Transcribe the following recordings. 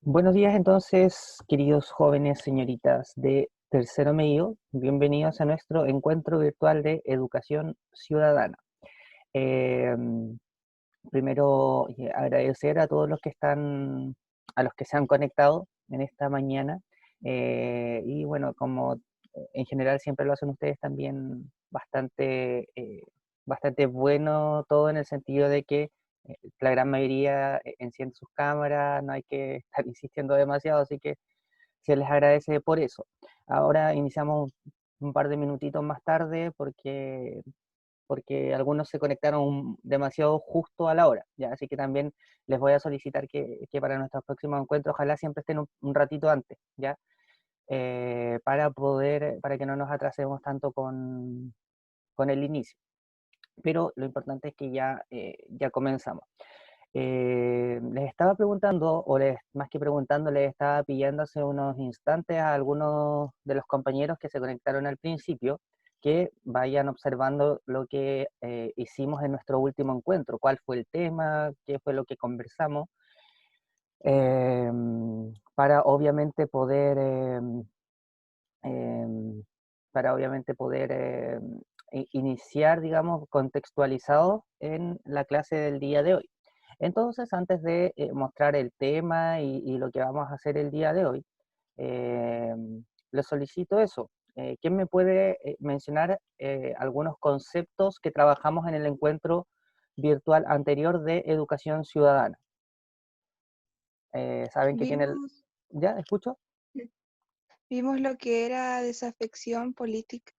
Buenos días entonces, queridos jóvenes señoritas de tercero medio, bienvenidos a nuestro encuentro virtual de educación ciudadana. Eh, Primero, agradecer a todos los que están, a los que se han conectado en esta mañana. Y bueno, como en general siempre lo hacen ustedes también bastante bueno todo en el sentido de que la gran mayoría enciende sus cámaras, no hay que estar insistiendo demasiado, así que se les agradece por eso. Ahora iniciamos un par de minutitos más tarde porque algunos se conectaron demasiado justo a la hora, ¿ya? Así que también les voy a solicitar que para nuestros próximos encuentros ojalá siempre estén un ratito antes, ¿ya? Para que no nos atrasemos tanto con el inicio. Pero lo importante es que ya comenzamos. Les estaba preguntando, más que preguntando, les estaba pillando hace unos instantes a algunos de los compañeros que se conectaron al principio, que vayan observando lo que hicimos en nuestro último encuentro, cuál fue el tema, qué fue lo que conversamos, eh, para obviamente poder, em, para obviamente poder iniciar, digamos, contextualizado en la clase del día de hoy. Entonces, antes de mostrar el tema y lo que vamos a hacer el día de hoy, eh, les solicito eso. ¿Quién me puede mencionar algunos conceptos que trabajamos en el encuentro virtual anterior de educación ciudadana? ¿Saben que tiene el... Vimos, ¿Ya? ¿Escucho? vimos lo que era desafección política.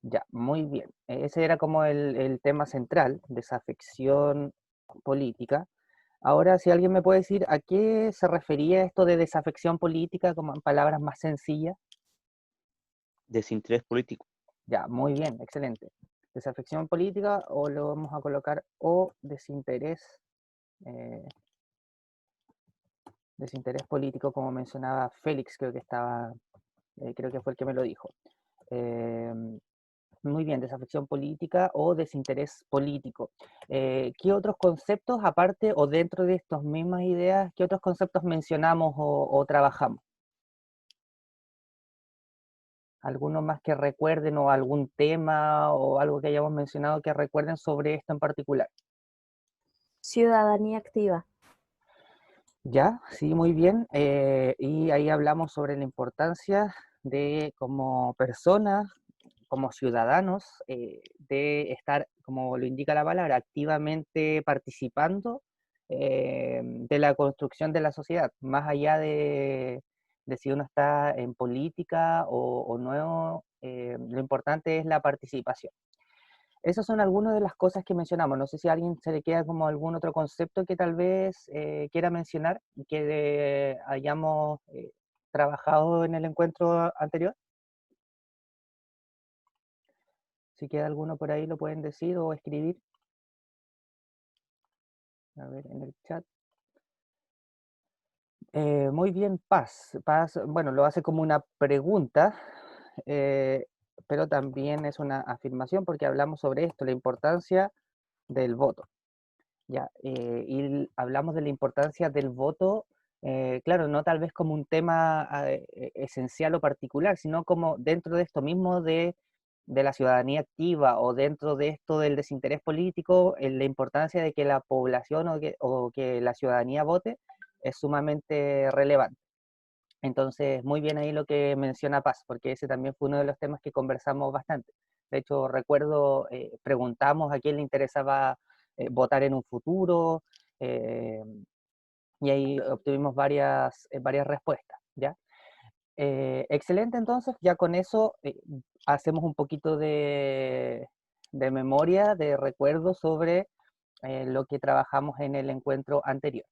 Ya, muy bien. Ese era como el tema central, desafección política. Ahora, si alguien me puede decir a qué se refería esto de desafección política, como en palabras más sencillas. Desinterés político. Ya, muy bien, excelente. Desafección política o lo vamos a colocar o eh, desinterés político, como mencionaba Félix, creo que fue el que me lo dijo. Eh, Muy bien, desafección política o desinterés político. ¿Qué otros conceptos, aparte o dentro de estas mismas ideas, qué otros conceptos mencionamos o trabajamos? ¿Alguno más que recuerden o algún tema o algo que hayamos mencionado que recuerden sobre esto en particular? Ciudadanía activa. Ya, sí, muy bien. Y ahí hablamos sobre la importancia de como personas, como ciudadanos, de estar, como lo indica la palabra, activamente participando de la construcción de la sociedad, más allá de si uno está en política o no, lo importante es la participación. Esas son algunas de las cosas que mencionamos. No sé si a alguien se le queda como algún otro concepto que tal vez quiera mencionar, que hayamos trabajado en el encuentro anterior. Si queda alguno por ahí lo pueden decir o escribir. A ver, en el chat. Muy bien, Paz. Paz, bueno, lo hace como una pregunta, eh, pero también es una afirmación porque hablamos sobre esto, la importancia del voto. Ya, hablamos de la importancia del voto, claro, no tal vez como un tema esencial o particular, sino como dentro de esto mismo de la ciudadanía activa o dentro de esto del desinterés político, la importancia de que la población o que la ciudadanía vote es sumamente relevante. Entonces, muy bien ahí lo que menciona Paz, porque ese también fue uno de los temas que conversamos bastante. De hecho, recuerdo, preguntamos a quién le interesaba votar en un futuro, eh, y ahí obtuvimos varias respuestas, ¿ya? Excelente, entonces, ya con eso hacemos un poquito de memoria, de recuerdo sobre lo que trabajamos en el encuentro anterior.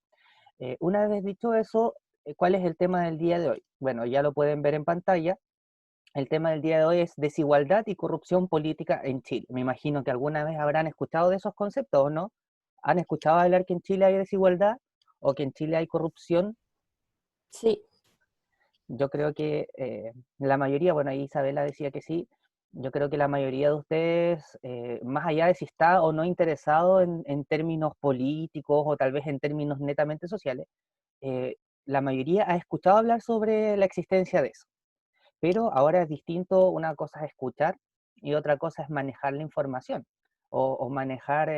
Una vez dicho eso, ¿cuál es el tema del día de hoy? Bueno, ya lo pueden ver en pantalla. El tema del día de hoy es desigualdad y corrupción política en Chile. Me imagino que alguna vez habrán escuchado de esos conceptos, ¿o no? ¿Han escuchado hablar que en Chile hay desigualdad o que en Chile hay corrupción? Sí, Yo creo que la mayoría, bueno, ahí Isabela decía que sí, yo creo que la mayoría de ustedes, más allá de si está o no interesado en términos políticos o tal vez en términos netamente sociales, eh, la mayoría ha escuchado hablar sobre la existencia de eso, pero ahora es distinto, una cosa es escuchar y otra cosa es manejar la información o manejar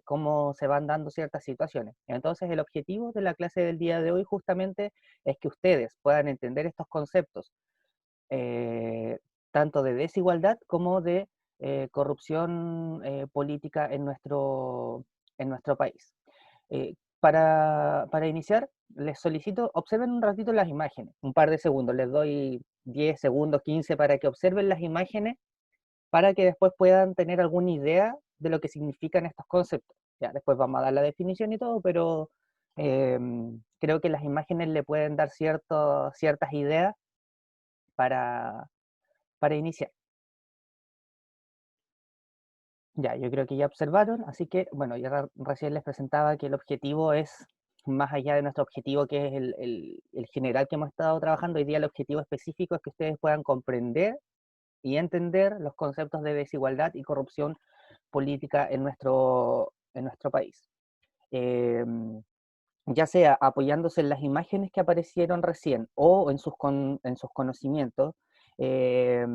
cómo se van dando ciertas situaciones. Entonces el objetivo de la clase del día de hoy justamente es que ustedes puedan entender estos conceptos, eh, tanto de desigualdad como de corrupción política en nuestro país. Para iniciar, les solicito, observen un ratito las imágenes, un par de segundos, les doy 10 segundos, 15 para que observen las imágenes, para que después puedan tener alguna idea de lo que significan estos conceptos. Ya, después vamos a dar la definición y todo, pero creo que las imágenes le pueden dar ciertas ideas para, para iniciar. Ya, yo creo que ya observaron, así que, bueno, ya recién les presentaba que el objetivo es, más allá de nuestro objetivo, que es el general que hemos estado trabajando, hoy día el objetivo específico es que ustedes puedan comprender y entender los conceptos de desigualdad y corrupción política en nuestro país. Ya sea apoyándose en las imágenes que aparecieron recién o en sus conocimientos, eh,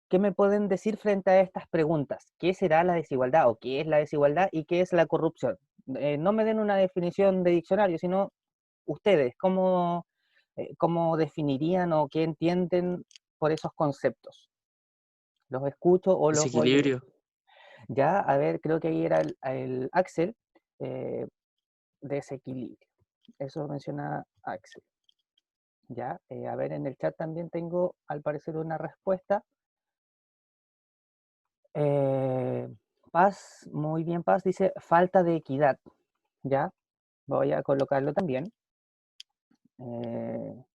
¿qué me pueden decir frente a estas preguntas? ¿Qué será la desigualdad o qué es la desigualdad y qué es la corrupción? No me den una definición de diccionario, sino ustedes, ¿cómo definirían o qué entienden por esos conceptos? ¿Los escucho o los voy leyendo? Desequilibrio. Ya, a ver, creo que ahí era el Axel, eh, desequilibrio. Eso menciona Axel. Ya, a ver, en el chat también tengo al parecer una respuesta. Eh, Paz, muy bien, Paz, dice falta de equidad. Ya, voy a colocarlo también. En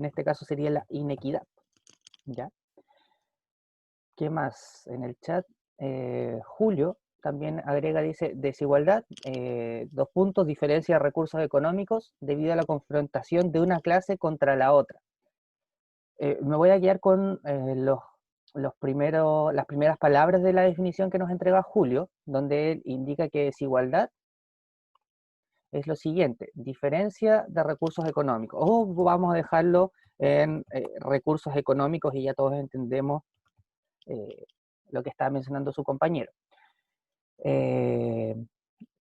este caso sería la inequidad. Ya, ¿qué más? En el chat, Julio también agrega, dice, desigualdad, dos puntos, diferencia de recursos económicos debido a la confrontación de una clase contra la otra. Me voy a guiar con las primeras palabras de la definición que nos entrega Julio, donde él indica que desigualdad es lo siguiente: diferencia de recursos económicos. O vamos a dejarlo en recursos económicos y ya todos entendemos eh, lo que estaba mencionando su compañero. Eh,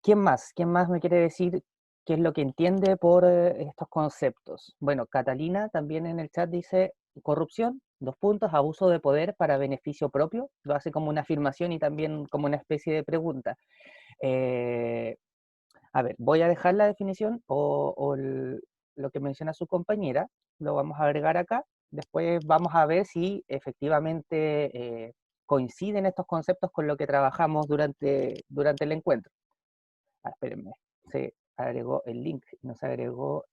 ¿Quién más? ¿Quién más me quiere decir qué es lo que entiende por estos conceptos? Bueno, Catalina también en el chat dice corrupción, dos puntos, abuso de poder para beneficio propio. Lo hace como una afirmación y también como una especie de pregunta. Eh, a ver, voy a dejar la definición lo que menciona su compañera, lo vamos a agregar acá. Después vamos a ver si efectivamente coinciden estos conceptos con lo que trabajamos durante el encuentro. Espérenme, se agregó el link, no se agregó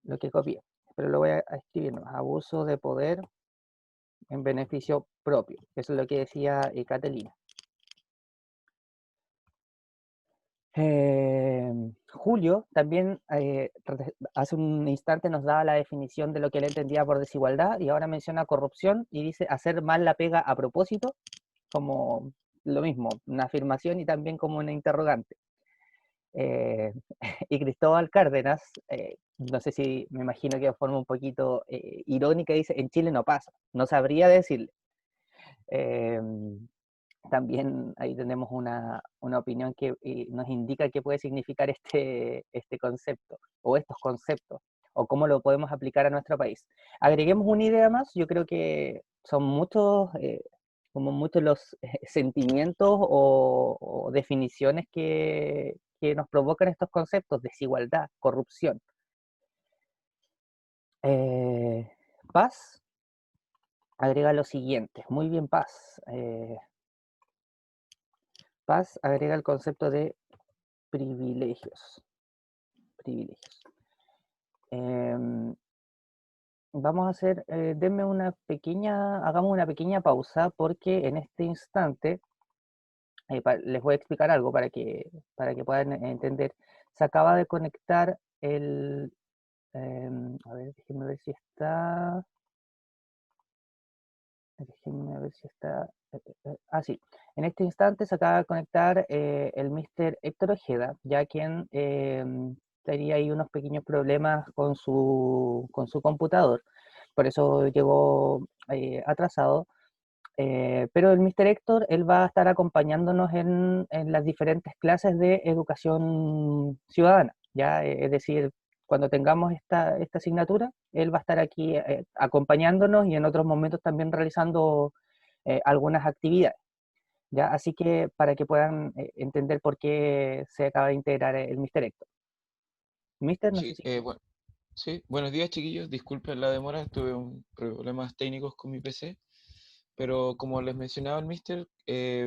lo que copié. Pero lo voy a escribir, ¿no? Abuso de poder en beneficio propio. Eso es lo que decía Catalina. Julio también hace un instante nos daba la definición de lo que él entendía por desigualdad y ahora menciona corrupción y dice hacer mal la pega a propósito, como lo mismo, una afirmación y también como una interrogante. Y Cristóbal Cárdenas, no sé si me imagino que de forma un poquito irónica dice, en Chile no pasa, no sabría decirle. También ahí tenemos una opinión que nos indica qué puede significar este concepto o estos conceptos o cómo lo podemos aplicar a nuestro país. Agreguemos una idea más, yo creo que son muchos, como muchos los sentimientos o definiciones que nos provocan estos conceptos: desigualdad, corrupción. Paz agrega lo siguiente, muy bien, Paz. Paz agrega el concepto de privilegios. Vamos a hacer, hagamos una pequeña pausa porque en este instante les voy a explicar algo para que puedan entender. Se acaba de conectar a ver, déjenme ver si está. Déjenme ver si está. Sí. En este instante se acaba de conectar el Mr. Héctor Ojeda, ya quien tenía ahí unos pequeños problemas con su computador, por eso llegó atrasado. Pero el Mr. Héctor, él va a estar acompañándonos en las diferentes clases de educación ciudadana, ¿ya? Es decir, cuando tengamos esta asignatura, él va a estar aquí acompañándonos y en otros momentos también realizando algunas actividades, ¿ya? Así que para que puedan entender por qué se acaba de integrar el Mr. Héctor. Mister, no sé Sí, si... bueno, sí, buenos días chiquillos, disculpen la demora, tuve problemas técnicos con mi PC, pero como les mencionaba el Mister,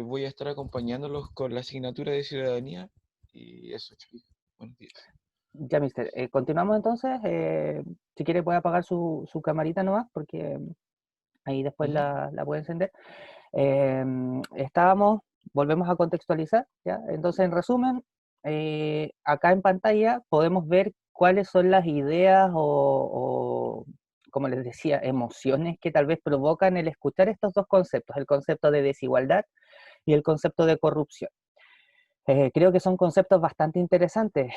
voy a estar acompañándolos con la asignatura de ciudadanía y eso, chiquillos, buenos días. Ya, Mister. Continuamos entonces. Si quiere puede apagar su camarita nomás, porque ahí después Ujú. la puede encender. Estábamos, volvemos a contextualizar, ¿ya? Entonces, en resumen, acá en pantalla podemos ver cuáles son las ideas o, como les decía, emociones que tal vez provocan el escuchar estos dos conceptos, el concepto de desigualdad y el concepto de corrupción. Creo que son conceptos bastante interesantes.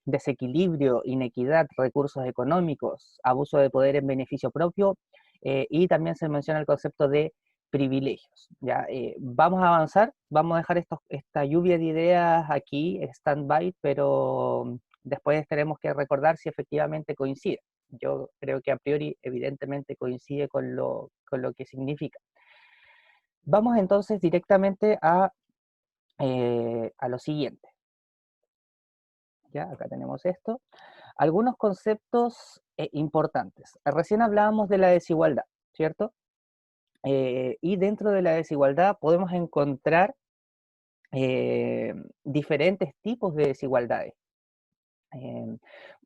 Desequilibrio, inequidad, recursos económicos, abuso de poder en beneficio propio, y también se menciona el concepto de privilegios. ¿Ya? Vamos a avanzar, vamos a dejar esta lluvia de ideas aquí, stand-by, pero después tenemos que recordar si efectivamente coincide. Yo creo que a priori evidentemente coincide con lo que significa. Vamos entonces directamente a lo siguiente. Ya, acá tenemos esto. Algunos conceptos importantes. Recién hablábamos de la desigualdad, ¿cierto? Y dentro de la desigualdad podemos encontrar diferentes tipos de desigualdades. Eh,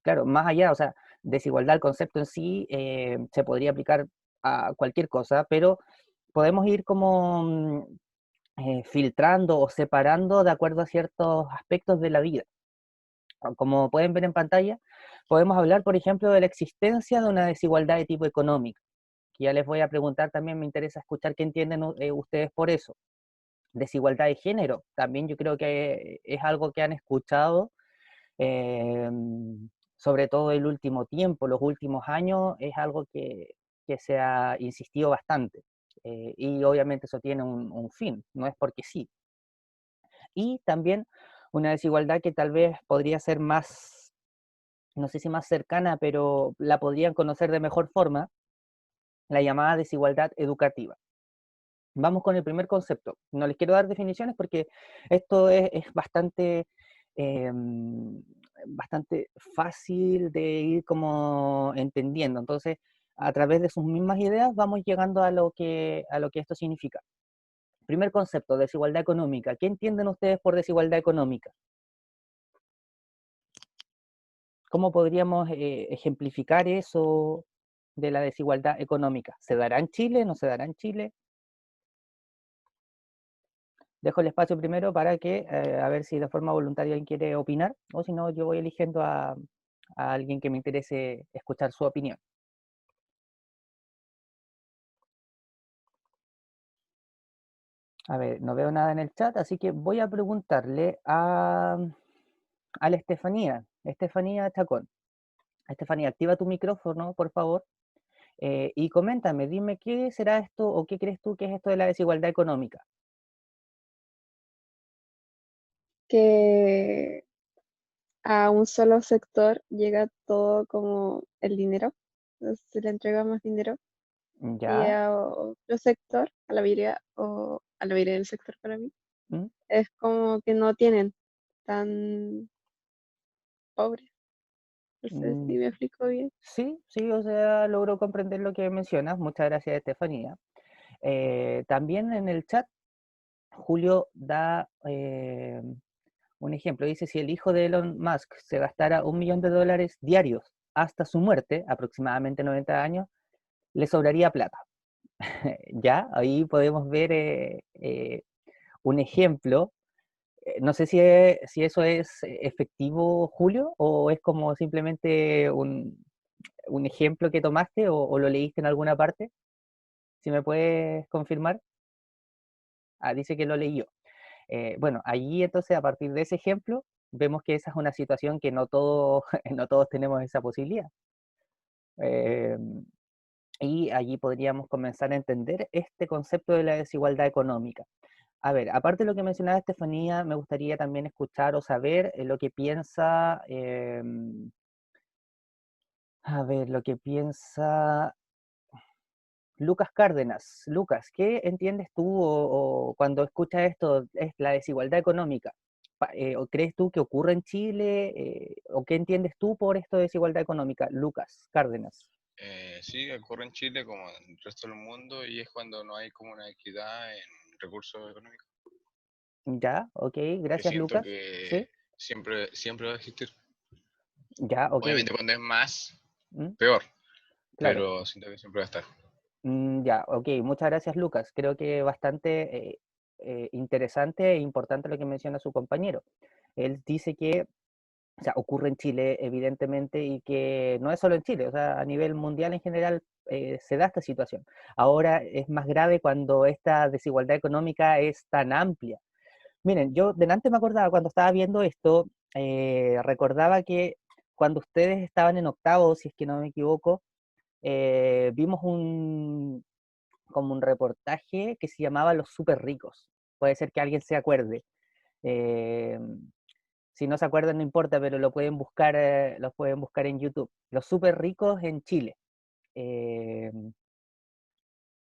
claro, más allá, o sea, desigualdad, el concepto en sí se podría aplicar a cualquier cosa, pero podemos ir como filtrando o separando de acuerdo a ciertos aspectos de la vida. Como pueden ver en pantalla, podemos hablar, por ejemplo, de la existencia de una desigualdad de tipo económico, que ya les voy a preguntar también, me interesa escuchar qué entienden ustedes por eso. Desigualdad de género, también yo creo que es algo que han escuchado, eh, sobre todo el último tiempo, los últimos años, es algo que se ha insistido bastante. Y obviamente eso tiene un fin, no es porque sí. Y también una desigualdad que tal vez podría ser más, no sé si más cercana, pero la podrían conocer de mejor forma, la llamada desigualdad educativa. Vamos con el primer concepto. No les quiero dar definiciones porque esto es bastante, eh, bastante fácil de ir como entendiendo. Entonces, a través de sus mismas ideas vamos llegando a lo que esto significa. Primer concepto, desigualdad económica. ¿Qué entienden ustedes por desigualdad económica? ¿Cómo podríamos ejemplificar eso de la desigualdad económica? ¿Se dará en Chile? ¿No se dará en Chile? Dejo el espacio primero para que, a ver si de forma voluntaria alguien quiere opinar, o si no, yo voy eligiendo a alguien que me interese escuchar su opinión. A ver, no veo nada en el chat, así que voy a preguntarle a la Estefanía, Estefanía Chacón. Estefanía, activa tu micrófono, por favor, y coméntame, dime qué será esto o qué crees tú que es esto de la desigualdad económica. Que a un solo sector llega todo como el dinero, entonces se le entrega más dinero y ¿Ya? a otro sector, a la mayoría del sector para mí, ¿Mm? es como que no tienen tan pobres. No sé Mm, si me explico bien. sí, sí, o sea, logro comprender lo que mencionas. Muchas gracias, Estefanía. También en el chat, Julio da un ejemplo. Dice, si el hijo de Elon Musk se gastara $1 millón diarios hasta su muerte, aproximadamente 90 años, le sobraría plata. Ya, ahí podemos ver un ejemplo. No sé si eso es efectivo, Julio, o es como simplemente un ejemplo que tomaste o lo leíste en alguna parte. Si me puedes confirmar. Ah, dice que lo leyó. Bueno, allí entonces a partir de ese ejemplo vemos que esa es una situación que no todos, no todos tenemos esa posibilidad. Eh, y allí podríamos comenzar a entender este concepto de la desigualdad económica. A ver, aparte de lo que mencionaba Estefanía, me gustaría también escuchar o saber lo que piensa, a ver, lo que piensa Lucas Cárdenas. Lucas, ¿qué entiendes tú o cuando escuchas esto, es la desigualdad económica? ¿O crees tú que ocurre en Chile? ¿O qué entiendes tú por esto de desigualdad económica? Lucas Cárdenas. Sí, ocurre en Chile como en el resto del mundo y es cuando no hay como una equidad en recursos económicos, Ya, ok, que gracias siento Lucas. que Sí, siempre va a existir. ya, ok. Obviamente cuando es más, Mm, peor, claro. pero siento que siempre va a estar. Ya, ok, muchas gracias Lucas. Creo que bastante interesante e importante lo que menciona su compañero. Él dice que, o sea, ocurre en Chile evidentemente y que no es solo en Chile, o sea, a nivel mundial en general se da esta situación. Ahora es más grave cuando esta desigualdad económica es tan amplia. Miren, yo delante me acordaba cuando estaba viendo esto, recordaba que cuando ustedes estaban en octavo, si es que no me equivoco, vimos como un reportaje que se llamaba Los Súper Ricos. Puede ser que alguien se acuerde. Eh, si no se acuerdan, no importa, pero lo pueden buscar en YouTube. Los Súper Ricos en Chile. Eh,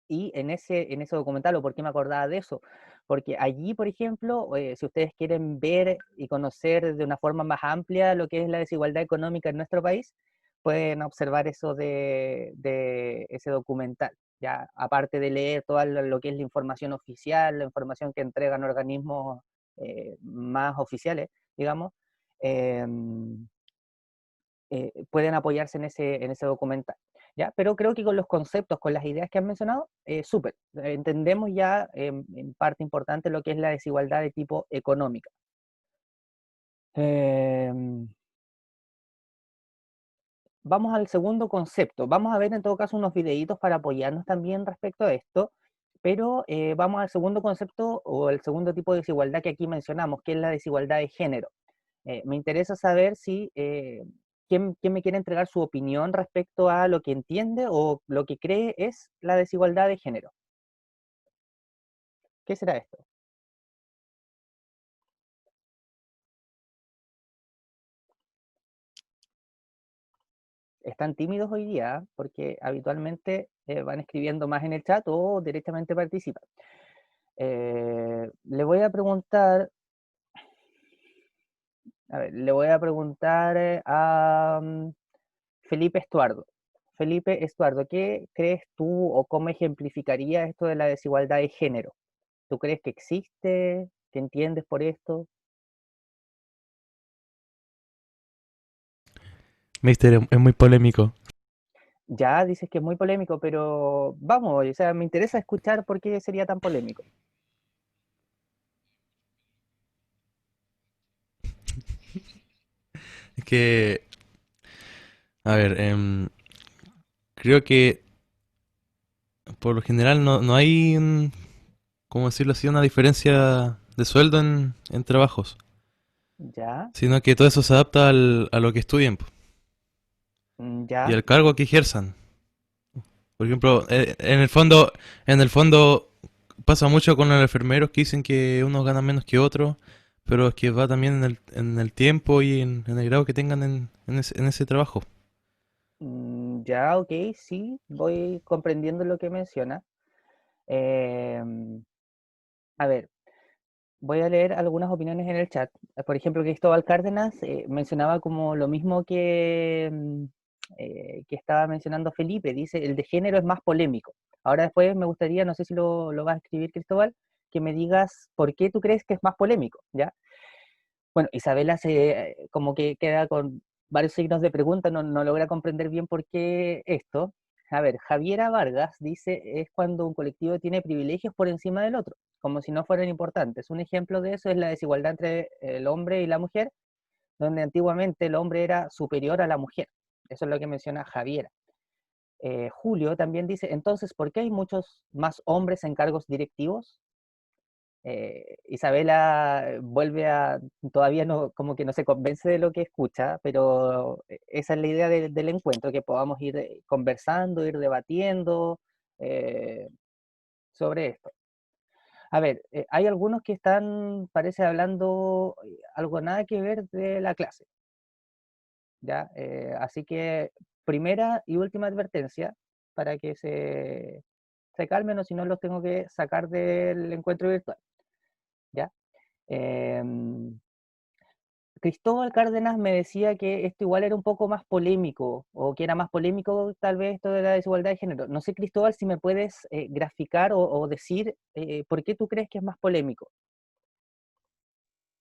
y en ese documental, ¿o por qué me acordaba de eso? Porque allí, por ejemplo, si ustedes quieren ver y conocer de una forma más amplia lo que es la desigualdad económica en nuestro país, pueden observar eso de ese documental. Ya, aparte de leer toda lo que es la información oficial, la información que entregan organismos más oficiales, digamos, eh, pueden apoyarse en ese documental. ¿Ya? Pero creo que con los conceptos, con las ideas que han mencionado, súper. Entendemos ya en parte importante lo que es la desigualdad de tipo económica. Vamos al segundo concepto. Vamos a ver en todo caso unos videitos para apoyarnos también respecto a esto, pero vamos al segundo concepto o el segundo tipo de desigualdad que aquí mencionamos, que es la desigualdad de género. Me interesa saber si quién me quiere entregar su opinión respecto a lo que entiende o lo que cree es la desigualdad de género. ¿Qué será esto? Están tímidos hoy día porque habitualmente van escribiendo más en el chat o directamente participan. Le voy a preguntar, a ver, le voy a preguntar a Felipe Estuardo. Felipe Estuardo, ¿qué crees tú o cómo ejemplificaría esto de la desigualdad de género? ¿Tú crees que existe? ¿Qué entiendes por esto? Mister, es muy polémico. Ya dices que es muy polémico, pero vamos, o sea, me interesa escuchar por qué sería tan polémico. Es que, a ver, creo que por lo general no hay, ¿cómo decirlo así?, una diferencia de sueldo en trabajos, Ya, sino que todo eso se adapta a lo que estudien po, y ya, al cargo que ejerzan. Por ejemplo, en el fondo pasa mucho con los enfermeros que dicen que unos ganan menos que otros, pero es que va también en el tiempo y en el grado que tengan en ese trabajo. ya, ok, sí, voy comprendiendo lo que menciona. Em, a ver, voy a leer algunas opiniones en el chat. Por ejemplo, Cristóbal Cárdenas mencionaba como lo mismo que estaba mencionando Felipe. Dice, el de género es más polémico. Ahora después me gustaría, no sé si lo vas a escribir, Cristóbal, que me digas por qué tú crees que es más polémico, ¿ya? Bueno, Isabela como que queda con varios signos de pregunta, no logra comprender bien por qué esto. A ver, Javiera Vargas dice, es cuando un colectivo tiene privilegios por encima del otro, como si no fueran importantes. Un ejemplo de eso es la desigualdad entre el hombre y la mujer, donde antiguamente el hombre era superior a la mujer. Eso es lo que menciona Javiera. Julio también dice, entonces, ¿por qué hay muchos más hombres en cargos directivos? Isabela vuelve todavía no, como que no se convence de lo que escucha, pero esa es la idea del encuentro, que podamos ir conversando, ir debatiendo sobre esto. A ver, hay algunos que están, parece, hablando algo nada que ver de la clase, ¿ya? Así que primera y última advertencia para que se calmen, o si no los tengo que sacar del encuentro virtual, ¿ya? Em, Cristóbal Cárdenas me decía que esto igual era un poco más polémico, o que era más polémico tal vez esto de la desigualdad de género. No sé, Cristóbal, si me puedes graficar o decir por qué tú crees que es más polémico.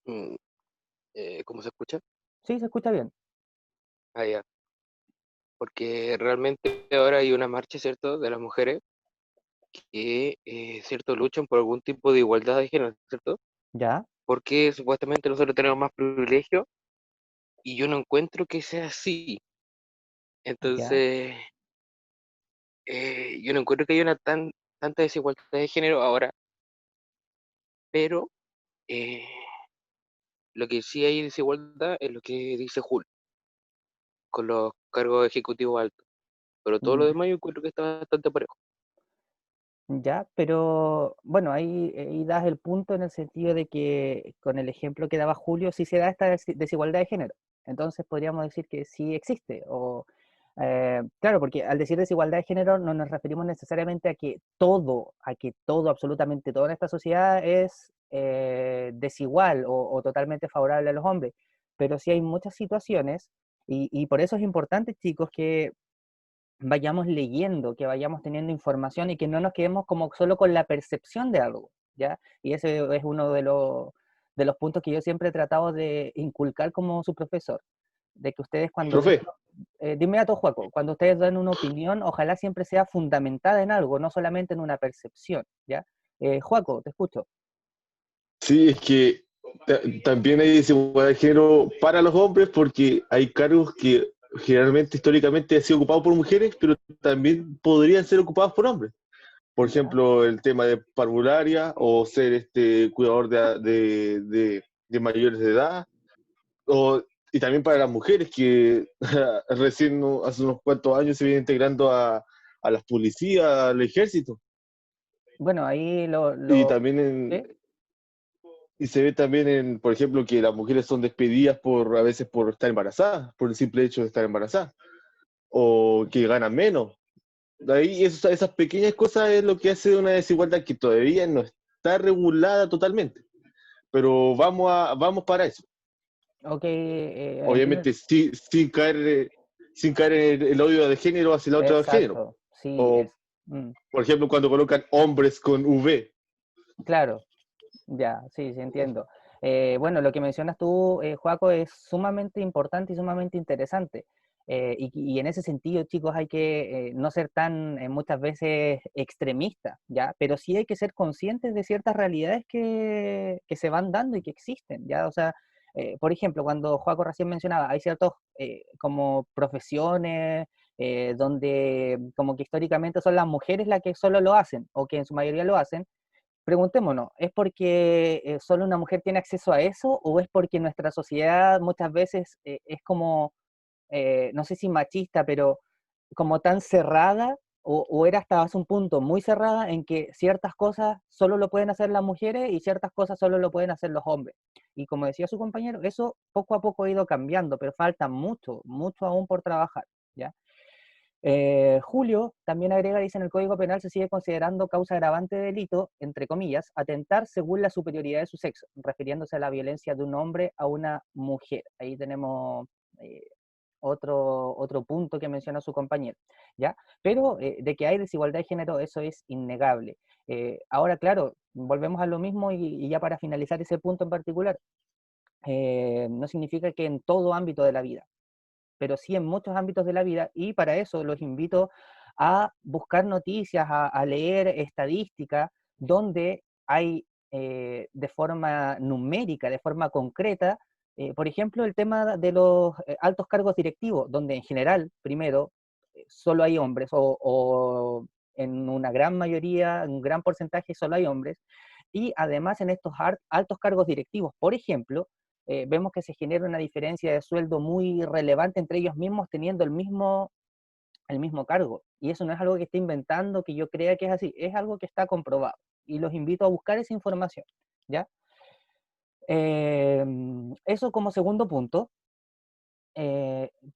Mm, ¿Cómo se escucha? Sí, se escucha bien. Ah, ya. Porque realmente ahora hay una marcha, ¿cierto?, de las mujeres que, ¿cierto?, luchan por algún tipo de igualdad de género, ¿cierto? ¿Ya? Porque supuestamente nosotros tenemos más privilegios y yo no encuentro que sea así. ¿Ya? Entonces, yo no encuentro que haya tanta desigualdad de género ahora, pero eh, lo que sí hay desigualdad es lo que dice Julio, con los cargos ejecutivos altos. Pero todo lo Mm, demás yo encuentro que está bastante parejo. ya, pero bueno, ahí das el punto en el sentido de que con el ejemplo que daba Julio, sí se da esta desigualdad de género. Entonces podríamos decir que sí existe. Claro, porque al decir desigualdad de género no nos referimos necesariamente a que todo, absolutamente todo en esta sociedad es desigual o totalmente favorable a los hombres. Pero sí hay muchas situaciones, y por eso es importante, chicos, que vayamos leyendo, que vayamos teniendo información y que no nos quedemos como solo con la percepción de algo, ¿ya? Y ese es uno de los puntos que yo siempre he tratado de inculcar como su profesor, de que ustedes cuando den, Profe, dime a todo, Joaco, cuando ustedes dan una opinión, ojalá siempre sea fundamentada en algo, no solamente en una percepción, ¿ya? Joaco, te escucho. sí, es que también hay desigualdad de género para los hombres porque hay cargos que generalmente históricamente han sido ocupados por mujeres, pero también podrían ser ocupados por hombres. Por ¿Ya? ejemplo, el tema de parvularia o ser cuidador de mayores de edad, y también para las mujeres que recién hace unos cuantos años se vienen integrando a las policías, al ejército. Bueno, ahí Y también ¿sí? y se ve también por ejemplo, que las mujeres son despedidas a veces por estar embarazadas, por el simple hecho de estar embarazadas, o que ganan menos. De ahí esas pequeñas cosas es lo que hace una desigualdad que todavía no está regulada totalmente, pero vamos para eso. Ok, entiendo. Obviamente sin caer en el odio de género hacia el otro género. Exacto, sí, O, mm, por ejemplo, cuando colocan hombres con V. claro. Ya, sí, sí, entiendo. Bueno, lo que mencionas tú, Joaco, es sumamente importante y sumamente interesante. Y en ese sentido, chicos, hay que no ser tan muchas veces extremistas, ¿ya? Pero sí hay que ser conscientes de ciertas realidades que se van dando y que existen, ¿ya? O sea, por ejemplo, cuando Joaco recién mencionaba, hay ciertos como profesiones donde como que históricamente son las mujeres las que solo lo hacen, o que en su mayoría lo hacen. Preguntémonos, ¿es porque solo una mujer tiene acceso a eso o es porque nuestra sociedad muchas veces es como, no sé si machista, pero como tan cerrada o era hasta hace un punto muy cerrada en que ciertas cosas solo lo pueden hacer las mujeres y ciertas cosas solo lo pueden hacer los hombres? Y como decía su compañero, eso poco a poco ha ido cambiando, pero falta mucho, mucho aún por trabajar, ¿ya? Julio también agrega, dice, en el Código Penal se sigue considerando causa agravante de delito, entre comillas, atentar según la superioridad de su sexo, refiriéndose a la violencia de un hombre a una mujer. Ahí tenemos eh, otro punto que menciona su compañero, ¿ya? Pero de que hay desigualdad de género, eso es innegable. Ahora, claro, volvemos a lo mismo y ya para finalizar ese punto en particular, no significa que en todo ámbito de la vida, pero sí en muchos ámbitos de la vida, y para eso los invito a buscar noticias, a leer estadística, donde hay de forma numérica, de forma concreta, por ejemplo, el tema de los altos cargos directivos, donde en general, primero, solo hay hombres, o en una gran mayoría, un gran porcentaje, solo hay hombres, Y además en estos altos cargos directivos, por ejemplo, vemos que se genera una diferencia de sueldo muy relevante entre ellos mismos teniendo el mismo cargo. Y eso no es algo que esté inventando, que yo crea que es así, es algo que está comprobado. Y los invito a buscar esa información, ¿ya? Eso como segundo punto.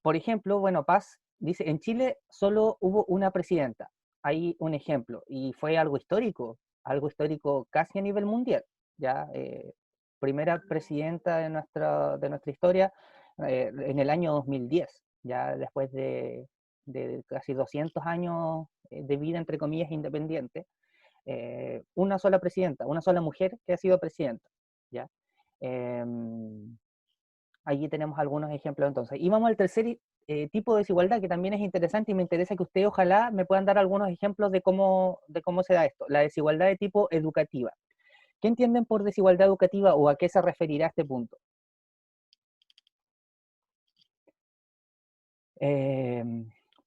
Por ejemplo, bueno, Paz dice, en Chile solo hubo una presidenta. Hay un ejemplo, y fue algo histórico casi a nivel mundial, ¿ya? Primera presidenta de nuestra historia en el año 2010, ya después de casi 200 años de vida, entre comillas, independiente. Una sola presidenta, una sola mujer que ha sido presidenta, ¿ya? Allí tenemos algunos ejemplos entonces. Y vamos al tercer tipo de desigualdad que también es interesante y me interesa que ustedes ojalá me puedan dar algunos ejemplos de cómo se da esto. La desigualdad de tipo educativa. ¿Qué entienden por desigualdad educativa o a qué se referirá este punto?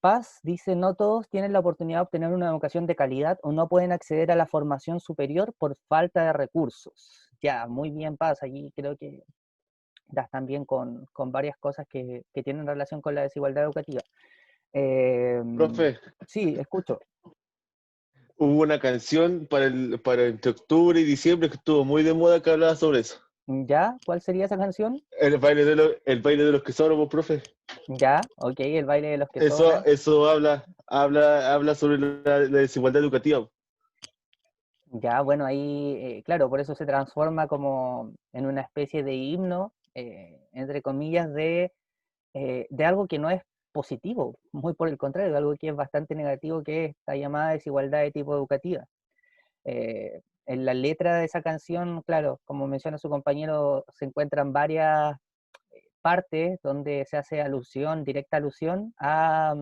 Paz dice, no todos tienen la oportunidad de obtener una educación de calidad o no pueden acceder a la formación superior por falta de recursos. Ya, muy bien, Paz, allí creo que das también con varias cosas que tienen relación con la desigualdad educativa. Profe, Sí, escucho. hubo una canción para entre octubre y diciembre que estuvo muy de moda que hablaba sobre eso. ¿Ya? ¿Cuál sería esa canción? El baile de los que sobran, profe. Ya, ok, el baile de los que sobran. Eso habla sobre la desigualdad educativa. Ya, bueno, ahí, claro, por eso se transforma como en una especie de himno, entre comillas, de algo que no es positivo, muy por el contrario, de algo que es bastante negativo, que es esta llamada desigualdad de tipo educativa. En la letra de esa canción, claro, como menciona su compañero, se encuentran varias partes donde se hace alusión, directa alusión a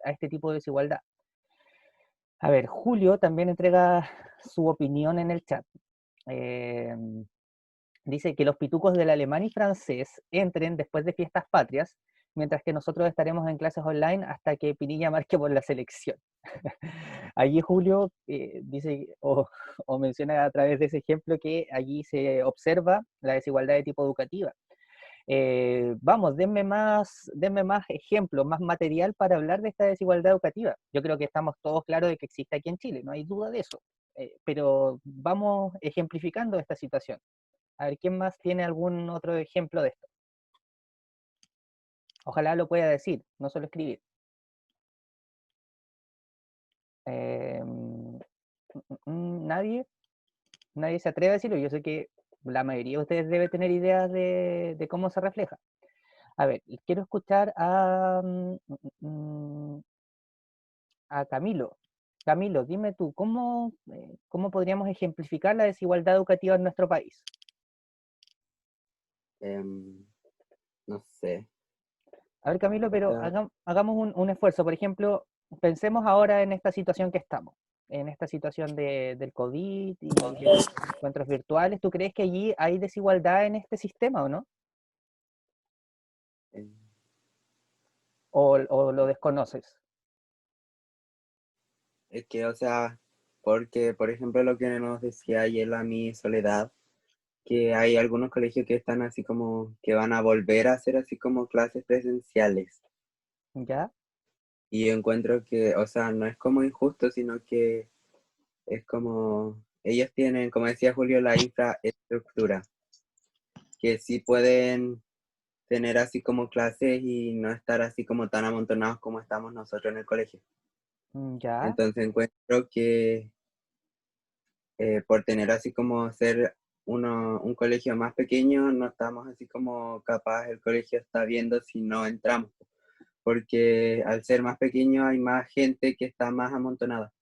este tipo de desigualdad. A ver, Julio también entrega su opinión en el chat. Eh, Dice que los pitucos del alemán y francés entren después de fiestas patrias, mientras que nosotros estaremos en clases online hasta que Pinilla marque por la selección. Allí Julio dice o menciona a través de ese ejemplo que allí se observa la desigualdad de tipo educativa. Vamos, denme más ejemplos, más material para hablar de esta desigualdad educativa. Yo creo que estamos todos claros de que existe aquí en Chile, no hay duda de eso. Pero vamos ejemplificando esta situación. A ver, ¿quién más tiene algún otro ejemplo de esto? Ojalá lo pueda decir, no solo escribir. ¿Nadie? ¿Nadie se atreve a decirlo? Yo sé que la mayoría de ustedes debe tener ideas de cómo se refleja. A ver, quiero escuchar a Camilo. Camilo, dime tú, ¿cómo podríamos ejemplificar la desigualdad educativa en nuestro país? No sé. A ver, Camilo, pero Ya. hagamos un esfuerzo. Por ejemplo, pensemos ahora en esta situación que estamos, en esta situación del COVID y de los encuentros virtuales. ¿Tú crees que allí hay desigualdad en este sistema o no? em, ¿O lo desconoces? Es que, o sea, porque, por ejemplo, lo que nos decía ayer a mi Soledad, que hay algunos colegios que están así como, que van a volver a hacer así como clases presenciales. ¿Ya? Y yo encuentro que, o sea, no es como injusto, sino que es como, ellos tienen, como decía Julio, la infraestructura, que sí pueden tener así como clases y no estar así como tan amontonados como estamos nosotros en el colegio. ¿Ya? Entonces encuentro que por tener así como ser un colegio más pequeño, no estamos así como capaz, el colegio está viendo si no entramos, porque al ser más pequeño hay más gente que está más amontonada,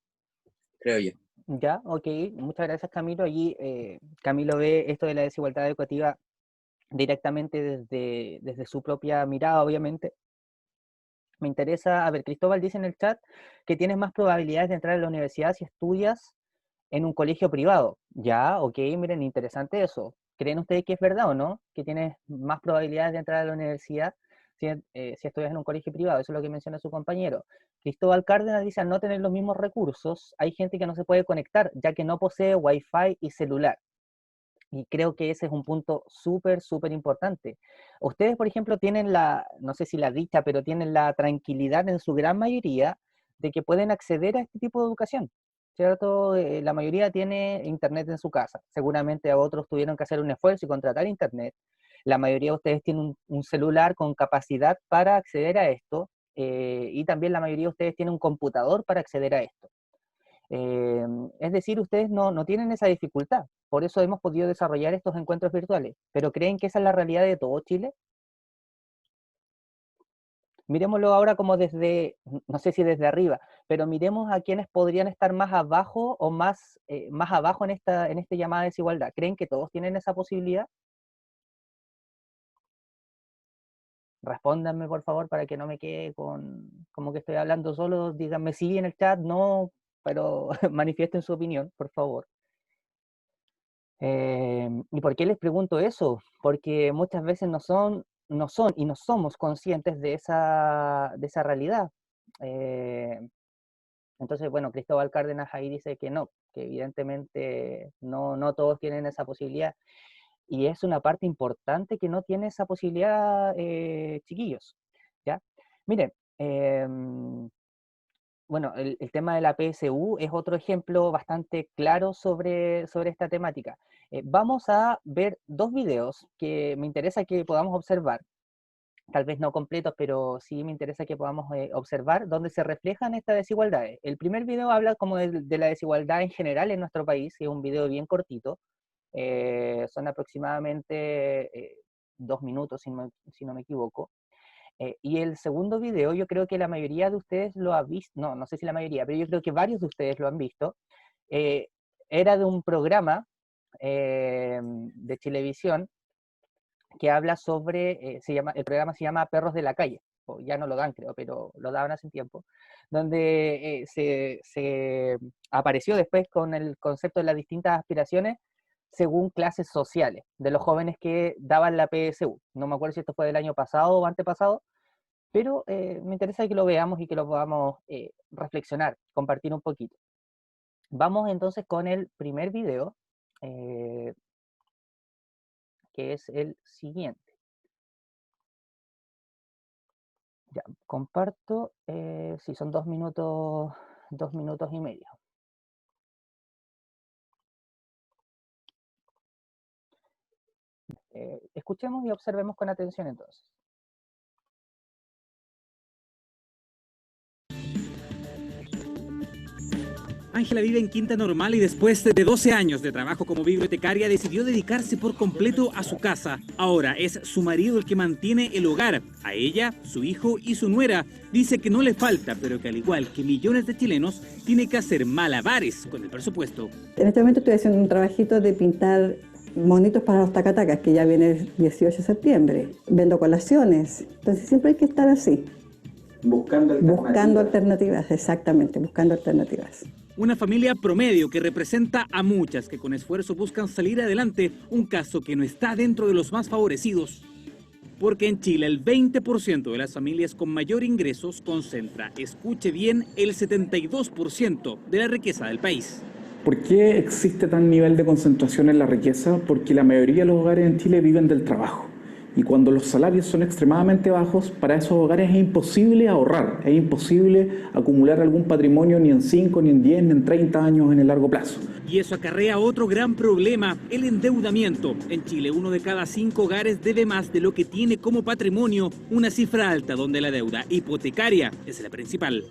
creo yo. ¿Ya? Ok, muchas gracias Camilo. Allí Camilo ve esto de la desigualdad educativa directamente desde su propia mirada, obviamente. Me interesa, a ver, Cristóbal dice en el chat que tienes más probabilidades de entrar a la universidad si estudias en un colegio privado. Ya, ok, miren, interesante eso. ¿Creen ustedes que es verdad o no? Que tienes más probabilidades de entrar a la universidad si estudias en un colegio privado, eso es lo que menciona su compañero. Cristóbal Cárdenas dice, al no tener los mismos recursos, hay gente que no se puede conectar, ya que no posee Wi-Fi y celular. Y creo que ese es un punto súper, súper importante. Ustedes, por ejemplo, tienen no sé si la dicha, pero tienen la tranquilidad en su gran mayoría de que pueden acceder a este tipo de educación, ¿cierto? La mayoría tiene internet en su casa. Seguramente a otros tuvieron que hacer un esfuerzo y contratar internet. La mayoría de ustedes tienen un celular con capacidad para acceder a esto, y también la mayoría de ustedes tienen un computador para acceder a esto. Es decir, ustedes no tienen esa dificultad. Por eso hemos podido desarrollar estos encuentros virtuales. ¿Pero creen que esa es la realidad de todo Chile? Miremoslo ahora como desde, no sé si desde arriba, pero miremos a quienes podrían estar más abajo o más abajo en esta llamada desigualdad. ¿Creen que todos tienen esa posibilidad? Respóndanme, por favor, para que no me quede como que estoy hablando solo. Díganme sí en el chat, no, pero manifiesten su opinión, por favor. ¿Y por qué les pregunto eso? Porque muchas veces no son y no somos conscientes de esa realidad. Entonces, bueno, Cristóbal Cárdenas ahí dice que no, que evidentemente no todos tienen esa posibilidad. Y es una parte importante que no tiene esa posibilidad, chiquillos, ¿ya? Miren, bueno, el tema de la PSU es otro ejemplo bastante claro sobre esta temática. Vamos a ver dos videos que me interesa que podamos observar, tal vez no completos, pero sí me interesa que podamos observar donde se reflejan estas desigualdades. El primer video habla como de la desigualdad en general en nuestro país, es un video bien cortito, son aproximadamente 2 minutos, si no me equivoco. Y el segundo video, yo creo que la mayoría de ustedes lo ha visto, no sé si la mayoría, pero yo creo que varios de ustedes lo han visto. Era de un programa de televisión que habla sobre, el programa se llama Perros de la Calle, o ya no lo dan creo, pero lo daban hace un tiempo, donde se apareció después con el concepto de las distintas aspiraciones según clases sociales, de los jóvenes que daban la PSU. No me acuerdo si esto fue del año pasado o antepasado, pero me interesa que lo veamos y que lo podamos reflexionar, compartir un poquito. Vamos entonces con el primer video, que es el siguiente. Ya, comparto, sí, son 2 minutos y medio. Escuchemos y observemos con atención entonces. Ángela vive en Quinta Normal y después de 12 años de trabajo como bibliotecaria decidió dedicarse por completo a su casa. Ahora es su marido el que mantiene el hogar. A ella, su hijo y su nuera. Dice que no le falta, pero que al igual que millones de chilenos, tiene que hacer malabares con el presupuesto. En este momento estoy haciendo un trabajito de pintar monitos para los tacatacas, que ya viene el 18 de septiembre. Vendo colaciones. Entonces siempre hay que estar así. Buscando alternativas, exactamente, buscando alternativas. Una familia promedio que representa a muchas que con esfuerzo buscan salir adelante, un caso que no está dentro de los más favorecidos. Porque en Chile el 20% de las familias con mayor ingresos concentra, escuche bien, el 72% de la riqueza del país. ¿Por qué existe tan nivel de concentración en la riqueza? Porque la mayoría de los hogares en Chile viven del trabajo. Y cuando los salarios son extremadamente bajos, para esos hogares es imposible ahorrar, es imposible acumular algún patrimonio ni en 5, ni en 10, ni en 30 años en el largo plazo. Y eso acarrea otro gran problema, el endeudamiento. En Chile, 1 de cada 5 hogares debe más de lo que tiene como patrimonio, una cifra alta donde la deuda hipotecaria es la principal.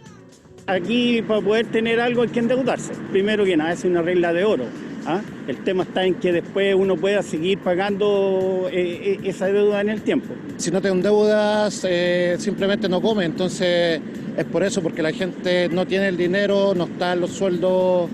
Aquí para poder tener algo hay que endeudarse. Primero que nada es una regla de oro. El tema está en que después uno pueda seguir pagando esa deuda en el tiempo. Si no te endeudas, simplemente no come. Entonces es por eso, porque la gente no tiene el dinero, no están los sueldos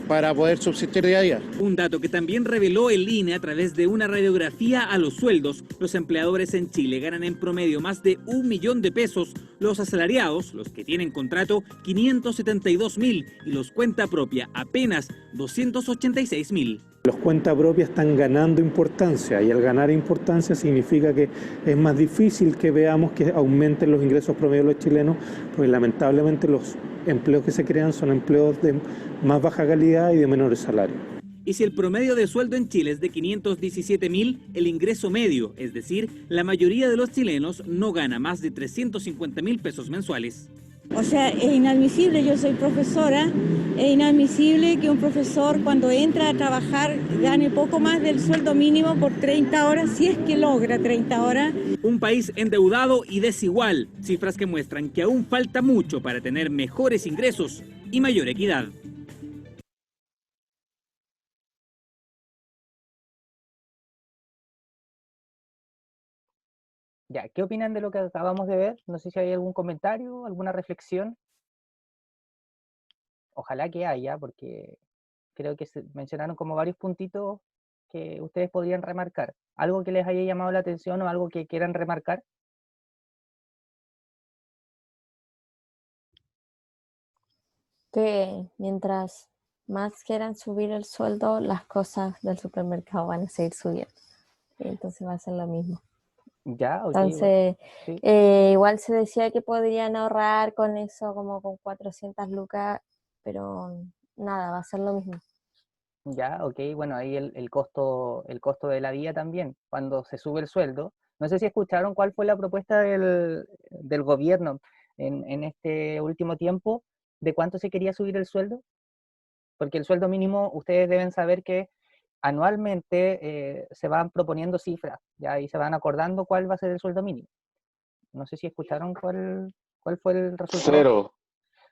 para poder subsistir día a día. Un dato que también reveló el INE a través de una radiografía a los sueldos. Los empleadores en Chile ganan en promedio más de 1 millón de pesos. Los asalariados, los que tienen contrato, 572.000 y los cuenta propia apenas 286.000. Los cuentas propias están ganando importancia, y al ganar importancia significa que es más difícil que veamos que aumenten los ingresos promedio de los chilenos, porque lamentablemente los empleos que se crean son empleos de más baja calidad y de menores salarios. Y si el promedio de sueldo en Chile es de 517.000, el ingreso medio, es decir, la mayoría de los chilenos no gana más de 350.000 pesos mensuales. O sea, es inadmisible, yo soy profesora, es inadmisible que un profesor cuando entra a trabajar gane poco más del sueldo mínimo por 30 horas, si es que logra 30 horas. Un país endeudado y desigual, cifras que muestran que aún falta mucho para tener mejores ingresos y mayor equidad. Ya, ¿qué opinan de lo que acabamos de ver? No sé si hay algún comentario, alguna reflexión. Ojalá que haya, porque creo que se mencionaron como varios puntitos que ustedes podrían remarcar. ¿Algo que les haya llamado la atención o algo que quieran remarcar? Que mientras más quieran subir el sueldo, las cosas del supermercado van a seguir subiendo. Y entonces va a ser lo mismo. Ya, ok. Entonces, sí. igual se decía que podrían ahorrar con eso, como con 400 lucas, pero nada, va a ser lo mismo. Ya, ok, bueno, ahí el costo de la vida también, cuando se sube el sueldo. No sé si escucharon cuál fue la propuesta del gobierno en este último tiempo, de cuánto se quería subir el sueldo, porque el sueldo mínimo, ustedes deben saber que anualmente se van proponiendo cifras, ya, y se van acordando cuál va a ser el sueldo mínimo. No sé si escucharon cuál fue el resultado. 0.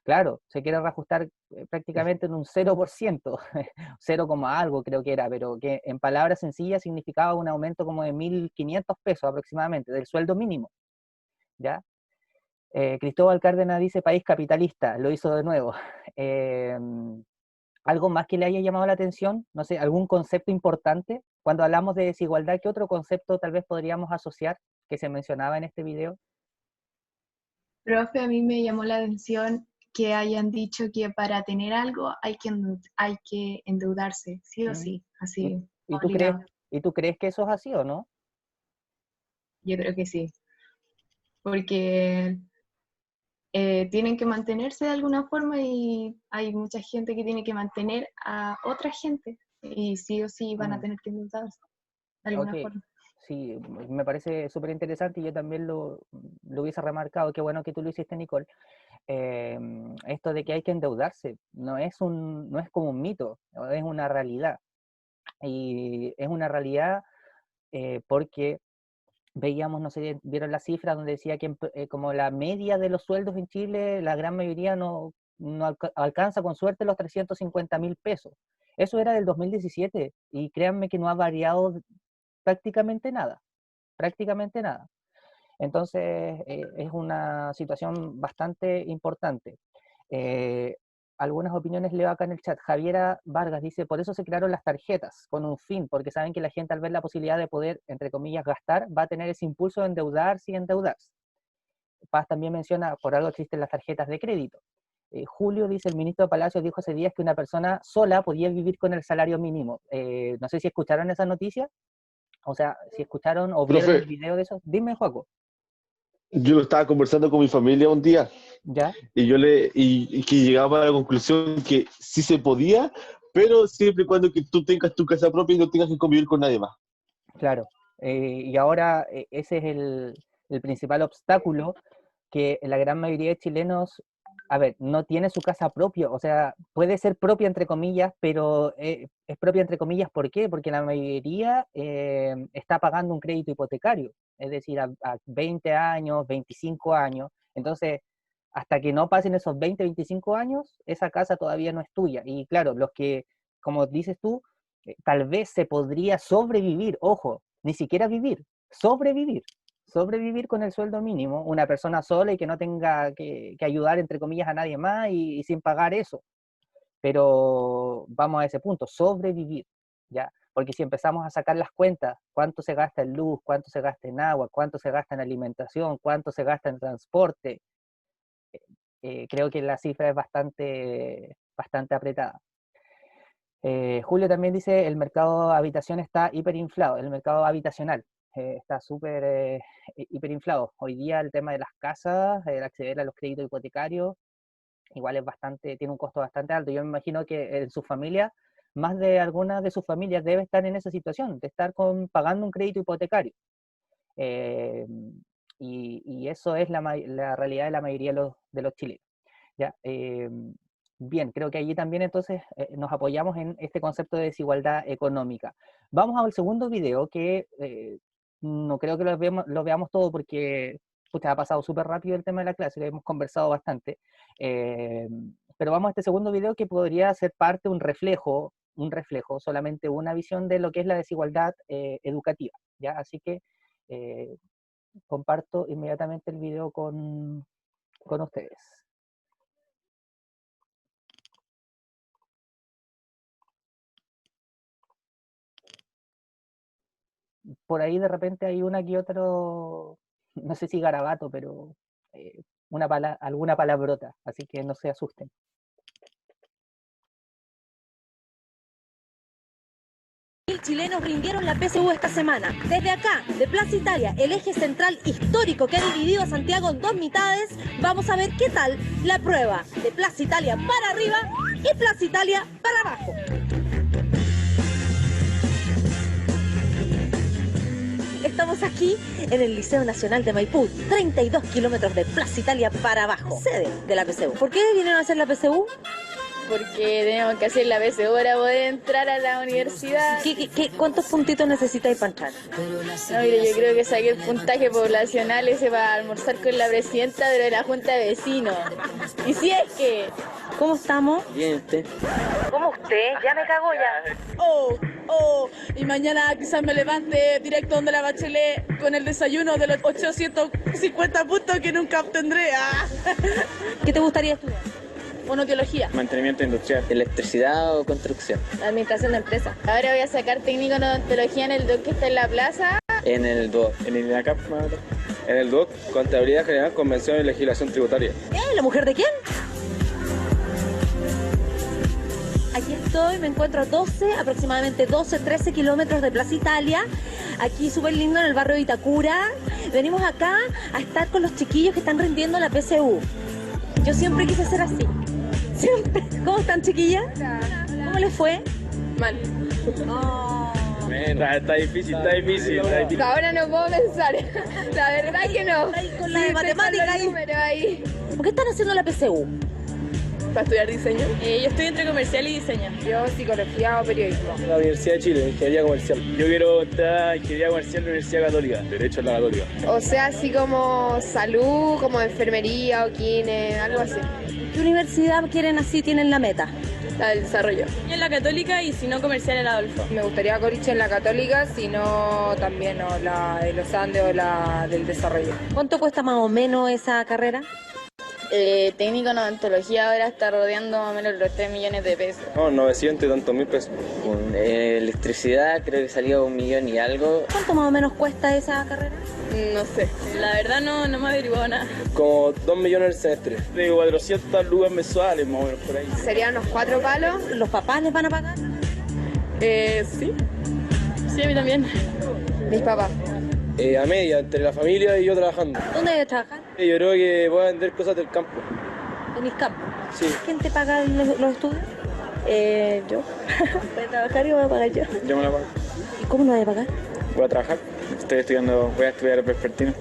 Claro, se quiere reajustar prácticamente en un 0%, 0, algo creo que era, pero que en palabras sencillas significaba un aumento como de 1.500 pesos aproximadamente, del sueldo mínimo, ¿ya? Cristóbal Cárdenas dice, país capitalista, lo hizo de nuevo. ¿Algo más que le haya llamado la atención? No sé, ¿algún concepto importante? Cuando hablamos de desigualdad, ¿qué otro concepto tal vez podríamos asociar que se mencionaba en este video? Profe, a mí me llamó la atención que hayan dicho que para tener algo hay que endeudarse, sí o sí, así. ¿Y tú crees que eso es así o no? Yo creo que sí, porque tienen que mantenerse de alguna forma y hay mucha gente que tiene que mantener a otra gente y sí o sí van a tener que endeudarse de alguna forma. Sí, me parece súper interesante y yo también lo hubiese remarcado, qué bueno que tú lo hiciste, Nicole. Esto de que hay que endeudarse no es como un mito, es una realidad. Y es una realidad porque veíamos, no sé, vieron las cifras donde decía que como la media de los sueldos en Chile, la gran mayoría no alcanza con suerte los 350.000 pesos. Eso era del 2017 y créanme que no ha variado prácticamente nada. Entonces, es una situación bastante importante. Algunas opiniones leo acá en el chat. Javiera Vargas dice, por eso se crearon las tarjetas, con un fin, porque saben que la gente al ver la posibilidad de poder, entre comillas, gastar, va a tener ese impulso de endeudarse y endeudarse. Paz también menciona, por algo existen las tarjetas de crédito. Julio dice, el ministro de Palacios dijo hace días que una persona sola podía vivir con el salario mínimo. No sé si escucharon esa noticia, o sea, si escucharon o vieron el video de eso. Dime, Joaco. Yo lo estaba conversando con mi familia un día. ¿Ya? Y que llegaba a la conclusión que sí se podía, pero siempre y cuando que tú tengas tu casa propia y no tengas que convivir con nadie más. Claro. Y ahora ese es el principal obstáculo, que la gran mayoría de chilenos, a ver, no tiene su casa propia, o sea, puede ser propia entre comillas, pero es propia entre comillas, ¿por qué? Porque la mayoría está pagando un crédito hipotecario, es decir, a 20 años, 25 años, entonces, hasta que no pasen esos 20, 25 años, esa casa todavía no es tuya. Y claro, los que, como dices tú, tal vez se podría sobrevivir, ojo, ni siquiera vivir, sobrevivir con el sueldo mínimo, una persona sola y que no tenga que ayudar, entre comillas, a nadie más y sin pagar eso. Pero vamos a ese punto, sobrevivir, ¿ya? Porque si empezamos a sacar las cuentas, cuánto se gasta en luz, cuánto se gasta en agua, cuánto se gasta en alimentación, cuánto se gasta en transporte, creo que la cifra es bastante apretada. Julio también dice, el mercado de habitación está hiperinflado, el mercado habitacional está súper hiperinflado. Hoy día el tema de las casas, el acceder a los créditos hipotecarios, igual es tiene un costo bastante alto. Yo me imagino que en su familia, más de algunas de sus familias debe estar en esa situación, de estar pagando un crédito hipotecario. Y eso es la realidad de la mayoría de los chilenos. ¿Ya? Bien, creo que allí también entonces nos apoyamos en este concepto de desigualdad económica. Vamos al segundo video que no creo que lo veamos todo porque ha pasado súper rápido el tema de la clase, hemos conversado bastante, pero vamos a este segundo video que podría ser parte, un reflejo, solamente una visión de lo que es la desigualdad educativa, ¿ya? Así que comparto inmediatamente el video con ustedes. Por ahí de repente hay una que otro, no sé si garabato, pero alguna palabrota, así que no se asusten. Chilenos rindieron la PSU esta semana. Desde acá, de Plaza Italia, el eje central histórico que ha dividido a Santiago en dos mitades, vamos a ver qué tal la prueba de Plaza Italia para arriba y Plaza Italia para abajo. Estamos aquí en el Liceo Nacional de Maipú, 32 kilómetros de Plaza Italia para abajo, sede de la PSU. ¿Por qué vinieron a hacer la PSU? Porque tenemos que hacer la PSU para poder entrar a la universidad. ¿Cuántos puntitos necesitáis para entrar? No, mire, yo creo que saqué el puntaje poblacional ese para almorzar con la presidenta de la Junta de Vecinos. Y si es que... ¿Cómo estamos? Bien, ¿usted? ¿Cómo usted? Ya me cagó ya. Y mañana quizás me levante directo donde la Bachelet con el desayuno de los 850 puntos que nunca obtendré. ¿Qué te gustaría estudiar? Fonoteología. Mantenimiento industrial. ¿Electricidad o construcción? Administración de empresas. Ahora voy a sacar técnico en odontología en el DOC que está en la plaza. En el DOC. En el INACAP, en el DOC, Contabilidad General, Convención y Legislación Tributaria. ¿La mujer de quién? Aquí estoy, me encuentro a aproximadamente 12, 13 kilómetros de Plaza Italia. Aquí súper lindo en el barrio de Itacura. Venimos acá a estar con los chiquillos que están rindiendo la PSU. Yo siempre quise ser así. Siempre. ¿Cómo están, chiquillas? ¿Cómo les fue? Mal. Está difícil. Ahora no puedo pensar. La verdad que no. Con la de matemática ahí. ¿Por qué están haciendo la PSU? Para estudiar diseño. Yo estoy entre comercial y diseño. Yo psicología o periodismo. La Universidad de Chile, Ingeniería Comercial. Yo quiero entrar a Ingeniería Comercial en la Universidad Católica. Derecho en la Católica. O sea, así como salud, como enfermería o kine, algo así. ¿Qué universidad quieren así, tienen la meta? La del desarrollo. Y en la Católica y si no comercial en la Adolfo. Me gustaría Coriche en la Católica, si no también o la de los Andes o la del desarrollo. ¿Cuánto cuesta más o menos esa carrera? Técnico en odontología ahora está rodeando más o menos los 3 millones de pesos. No, 900 y tantos mil pesos. Con electricidad creo que salía 1 millón y algo. ¿Cuánto más o menos cuesta esa carrera? No sé, la verdad no me ha averiguado nada. Como 2 millones el semestre. De 400 lucas mensuales más o menos por ahí. ¿Serían unos 4 palos? ¿Los papás les van a pagar? Sí. Sí, a mí también. Mis papás. A media, entre la familia y yo trabajando. ¿Dónde debes trabajar? Yo creo que voy a vender cosas del campo. ¿Tenís campo? Sí. ¿Quién te paga los estudios? Yo. Voy a trabajar y voy a pagar yo. Yo me la pago. ¿Y cómo lo voy a pagar? Voy a trabajar. Voy a estudiar el vespertino.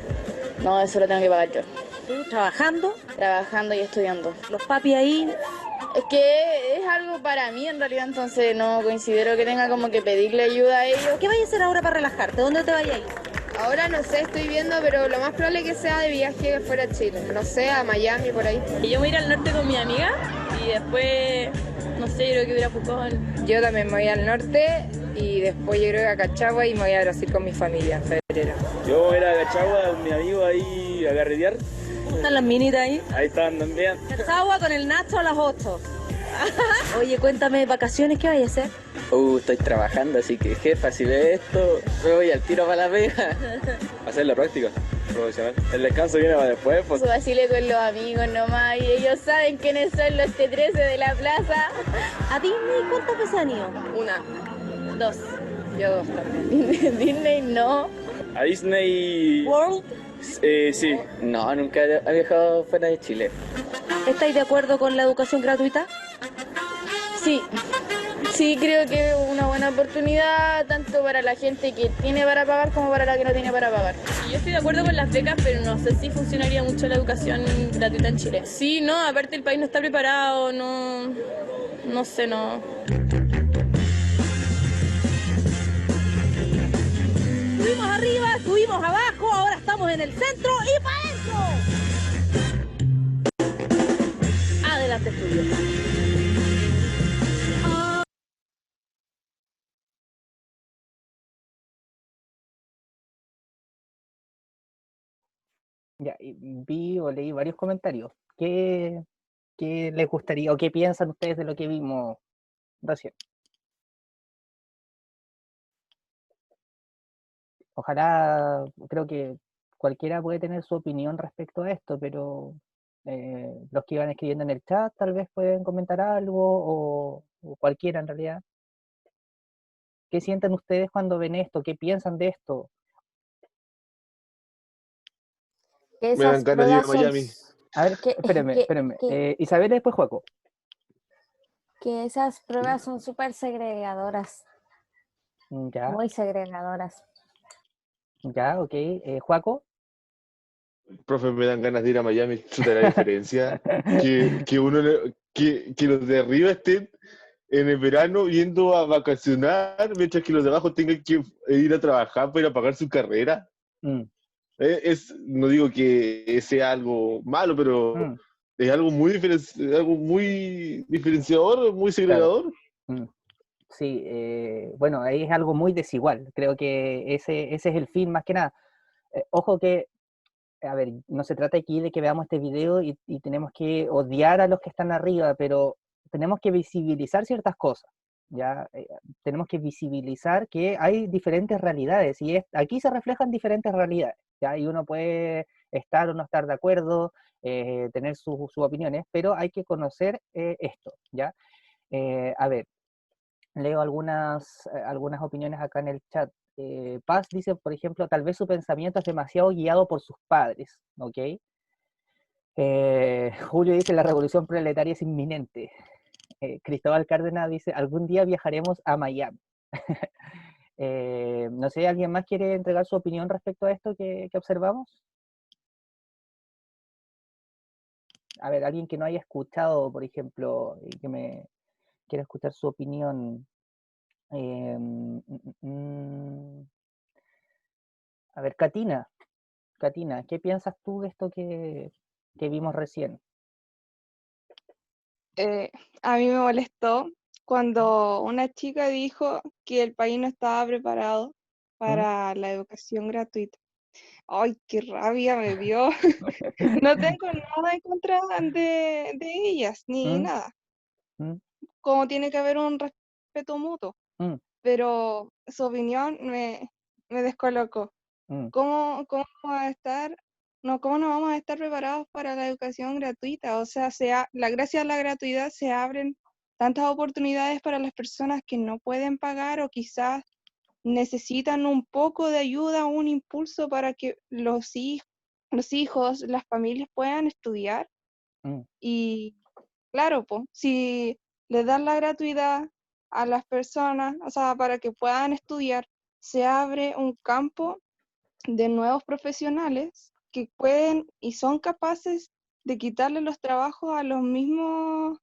No, eso lo tengo que pagar yo. ¿Tú trabajando? Trabajando y estudiando. ¿Los papis ahí? Es que es algo para mí en realidad, entonces no considero que tenga como que pedirle ayuda a ellos. ¿Qué vayas a hacer ahora para relajarte? ¿Dónde te vayas a ir? Ahora no sé, estoy viendo, pero lo más probable es que sea de viaje fuera de Chile. No sé, a Miami, por ahí. Yo voy a ir al norte con mi amiga y después, no sé, yo creo que voy a Pucón. Yo también me voy al norte y después yo creo que a Cachagua y me voy a Brasil con mi familia en febrero. Yo voy a ir a Cachagua con mi amigo ahí a carretear. ¿Cómo están las minitas ahí? Ahí están también. Cachagua con el Nacho a las 8. Oye, cuéntame, ¿vacaciones qué vais a hacer? Estoy trabajando, así que jefa, si ve esto, me voy al tiro para la pega. A hacer la práctica. profesional. El descanso viene para después, pues. Su vacile con los amigos nomás y ellos saben quiénes son los T13 de la plaza. ¿A Disney cuántas veces han ido? Una, dos, yo dos también. Disney no. A Disney... World. Sí. No, nunca he viajado fuera de Chile. ¿Estáis de acuerdo con la educación gratuita? Sí. Sí, creo que es una buena oportunidad tanto para la gente que tiene para pagar como para la que no tiene para pagar. Yo estoy de acuerdo con las becas, pero no sé si funcionaría mucho la educación gratuita en Chile. Sí, no, aparte el país no está preparado, no sé, no. Estuvimos arriba, estuvimos abajo, ahora estamos en el centro y para adentro. Adelante, estudio. Ya, vi o leí varios comentarios. ¿Qué les gustaría o qué piensan ustedes de lo que vimos recién? Ojalá, creo que cualquiera puede tener su opinión respecto a esto, pero los que iban escribiendo en el chat tal vez pueden comentar algo o cualquiera en realidad. ¿Qué sienten ustedes cuando ven esto? ¿Qué piensan de esto? Me dan ganas de ir a Miami. A ver, espérenme. Isabel y después Joaco. Que esas pruebas son súper segregadoras. Ya. Muy segregadoras. Ya, ok. Joaco. Profe, me dan ganas de ir a Miami. Chuta la diferencia. que los de arriba estén en el verano yendo a vacacionar, mientras que los de abajo tengan que ir a trabajar para ir a pagar su carrera. No digo que sea algo malo, pero es algo muy diferenciador, muy segregador. Claro. Sí, bueno, ahí es algo muy desigual. Creo que ese es el fin más que nada. Ojo que, a ver, no se trata aquí de que veamos este video y tenemos que odiar a los que están arriba, pero tenemos que visibilizar ciertas cosas. ¿Ya? Tenemos que visibilizar que hay diferentes realidades y aquí se reflejan diferentes realidades. ¿Ya? Y uno puede estar o no estar de acuerdo, tener sus opiniones, pero hay que conocer esto. ¿Ya? A ver, leo algunas opiniones acá en el chat. Paz dice, por ejemplo, tal vez su pensamiento es demasiado guiado por sus padres, ¿ok? Julio dice, la revolución proletaria es inminente. Cristóbal Cárdenas dice, algún día viajaremos a Miami. No sé, ¿alguien más quiere entregar su opinión respecto a esto que observamos? A ver, alguien que no haya escuchado, por ejemplo, y que me quiera escuchar su opinión. A ver, Katina, ¿qué piensas tú de esto que vimos recién? A mí me molestó cuando una chica dijo que el país no estaba preparado para la educación gratuita. ¡Ay, qué rabia me dio! No tengo nada en contra de ellas, ni nada. Como tiene que haber un respeto mutuo. Pero su opinión me descolocó. ¿Cómo vamos a estar? No, ¿cómo no vamos a estar preparados para la educación gratuita? O sea, gracias a la gratuidad se abren tantas oportunidades para las personas que no pueden pagar o quizás necesitan un poco de ayuda, un impulso para que los hijos, las familias puedan estudiar. Y claro, pues, si les dan la gratuidad a las personas, o sea, para que puedan estudiar, se abre un campo de nuevos profesionales que pueden y son capaces de quitarle los trabajos a los mismos,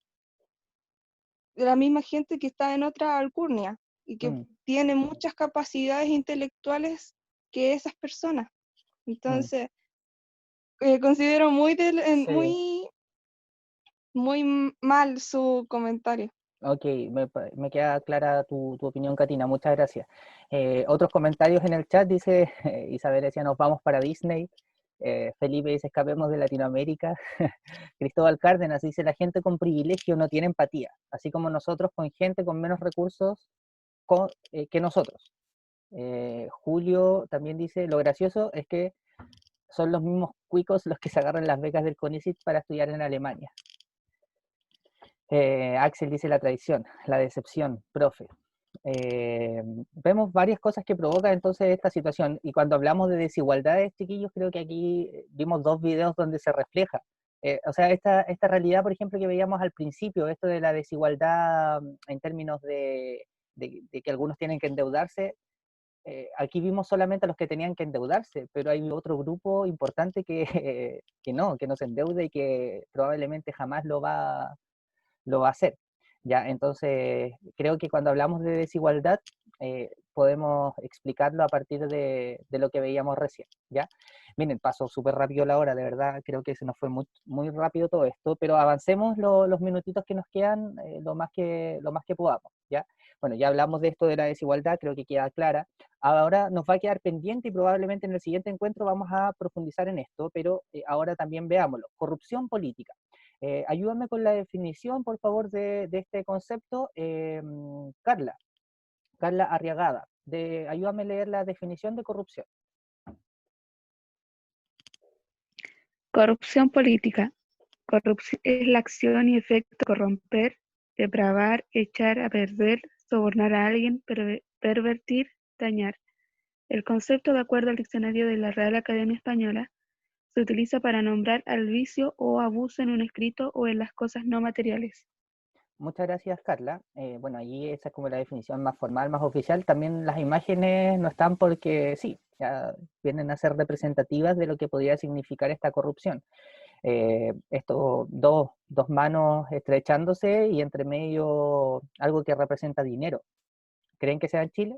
de la misma gente que está en otra alcurnia y que tiene muchas capacidades intelectuales que esas personas. Entonces, considero muy mal su comentario. Ok, me queda clara tu opinión, Katina, muchas gracias. Otros comentarios en el chat, dice Isabel decía, nos vamos para Disney. Felipe dice, escapemos de Latinoamérica. Cristóbal Cárdenas dice, la gente con privilegio no tiene empatía, así como nosotros con gente con menos recursos que nosotros. Julio también dice, lo gracioso es que son los mismos cuicos los que se agarran las becas del CONICET para estudiar en Alemania. Axel dice la traición, la decepción, profe. Vemos varias cosas que provocan entonces esta situación, y cuando hablamos de desigualdades, chiquillos, creo que aquí vimos 2 videos donde se refleja. O sea, esta realidad, por ejemplo, que veíamos al principio, esto de la desigualdad en términos de que algunos tienen que endeudarse, aquí vimos solamente a los que tenían que endeudarse, pero hay otro grupo importante que no se endeude y que probablemente jamás lo va a hacer. ¿Ya? Entonces, creo que cuando hablamos de desigualdad, podemos explicarlo a partir de lo que veíamos recién. ¿Ya? Miren, pasó súper rápido la hora, de verdad, creo que se nos fue muy, muy rápido todo esto, pero avancemos los minutitos que nos quedan lo más que podamos. ¿Ya? Bueno, ya hablamos de esto de la desigualdad, creo que queda clara. Ahora nos va a quedar pendiente y probablemente en el siguiente encuentro vamos a profundizar en esto, pero ahora también veámoslo. Corrupción política. Ayúdame con la definición, por favor, de este concepto. Carla Arriagada, ayúdame a leer la definición de corrupción. Corrupción política. Corrupción es la acción y efecto de corromper, depravar, echar a perder, sobornar a alguien, pervertir, dañar. El concepto, de acuerdo al diccionario de la Real Academia Española, se utiliza para nombrar al vicio o abuso en un escrito o en las cosas no materiales. Muchas gracias, Carla. Bueno, allí esa es como la definición más formal, más oficial. También las imágenes no están porque sí, ya vienen a ser representativas de lo que podría significar esta corrupción. Esto, dos manos estrechándose y entre medio algo que representa dinero. ¿Creen que sea en Chile?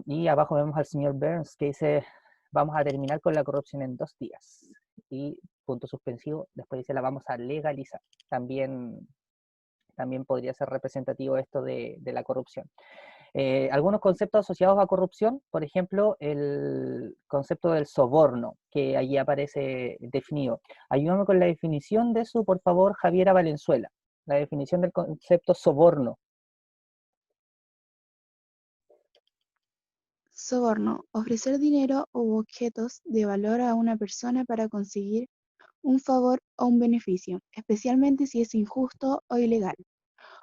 Y abajo vemos al señor Burns que dice, vamos a terminar con la corrupción en 2 días. Y punto suspensivo, después dice, la vamos a legalizar. También podría ser representativo esto de la corrupción. Algunos conceptos asociados a corrupción, por ejemplo, el concepto del soborno, que allí aparece definido. Ayúdame con la definición de eso, por favor, Javiera Valenzuela. La definición del concepto soborno. Soborno: ofrecer dinero u objetos de valor a una persona para conseguir un favor o un beneficio, especialmente si es injusto o ilegal,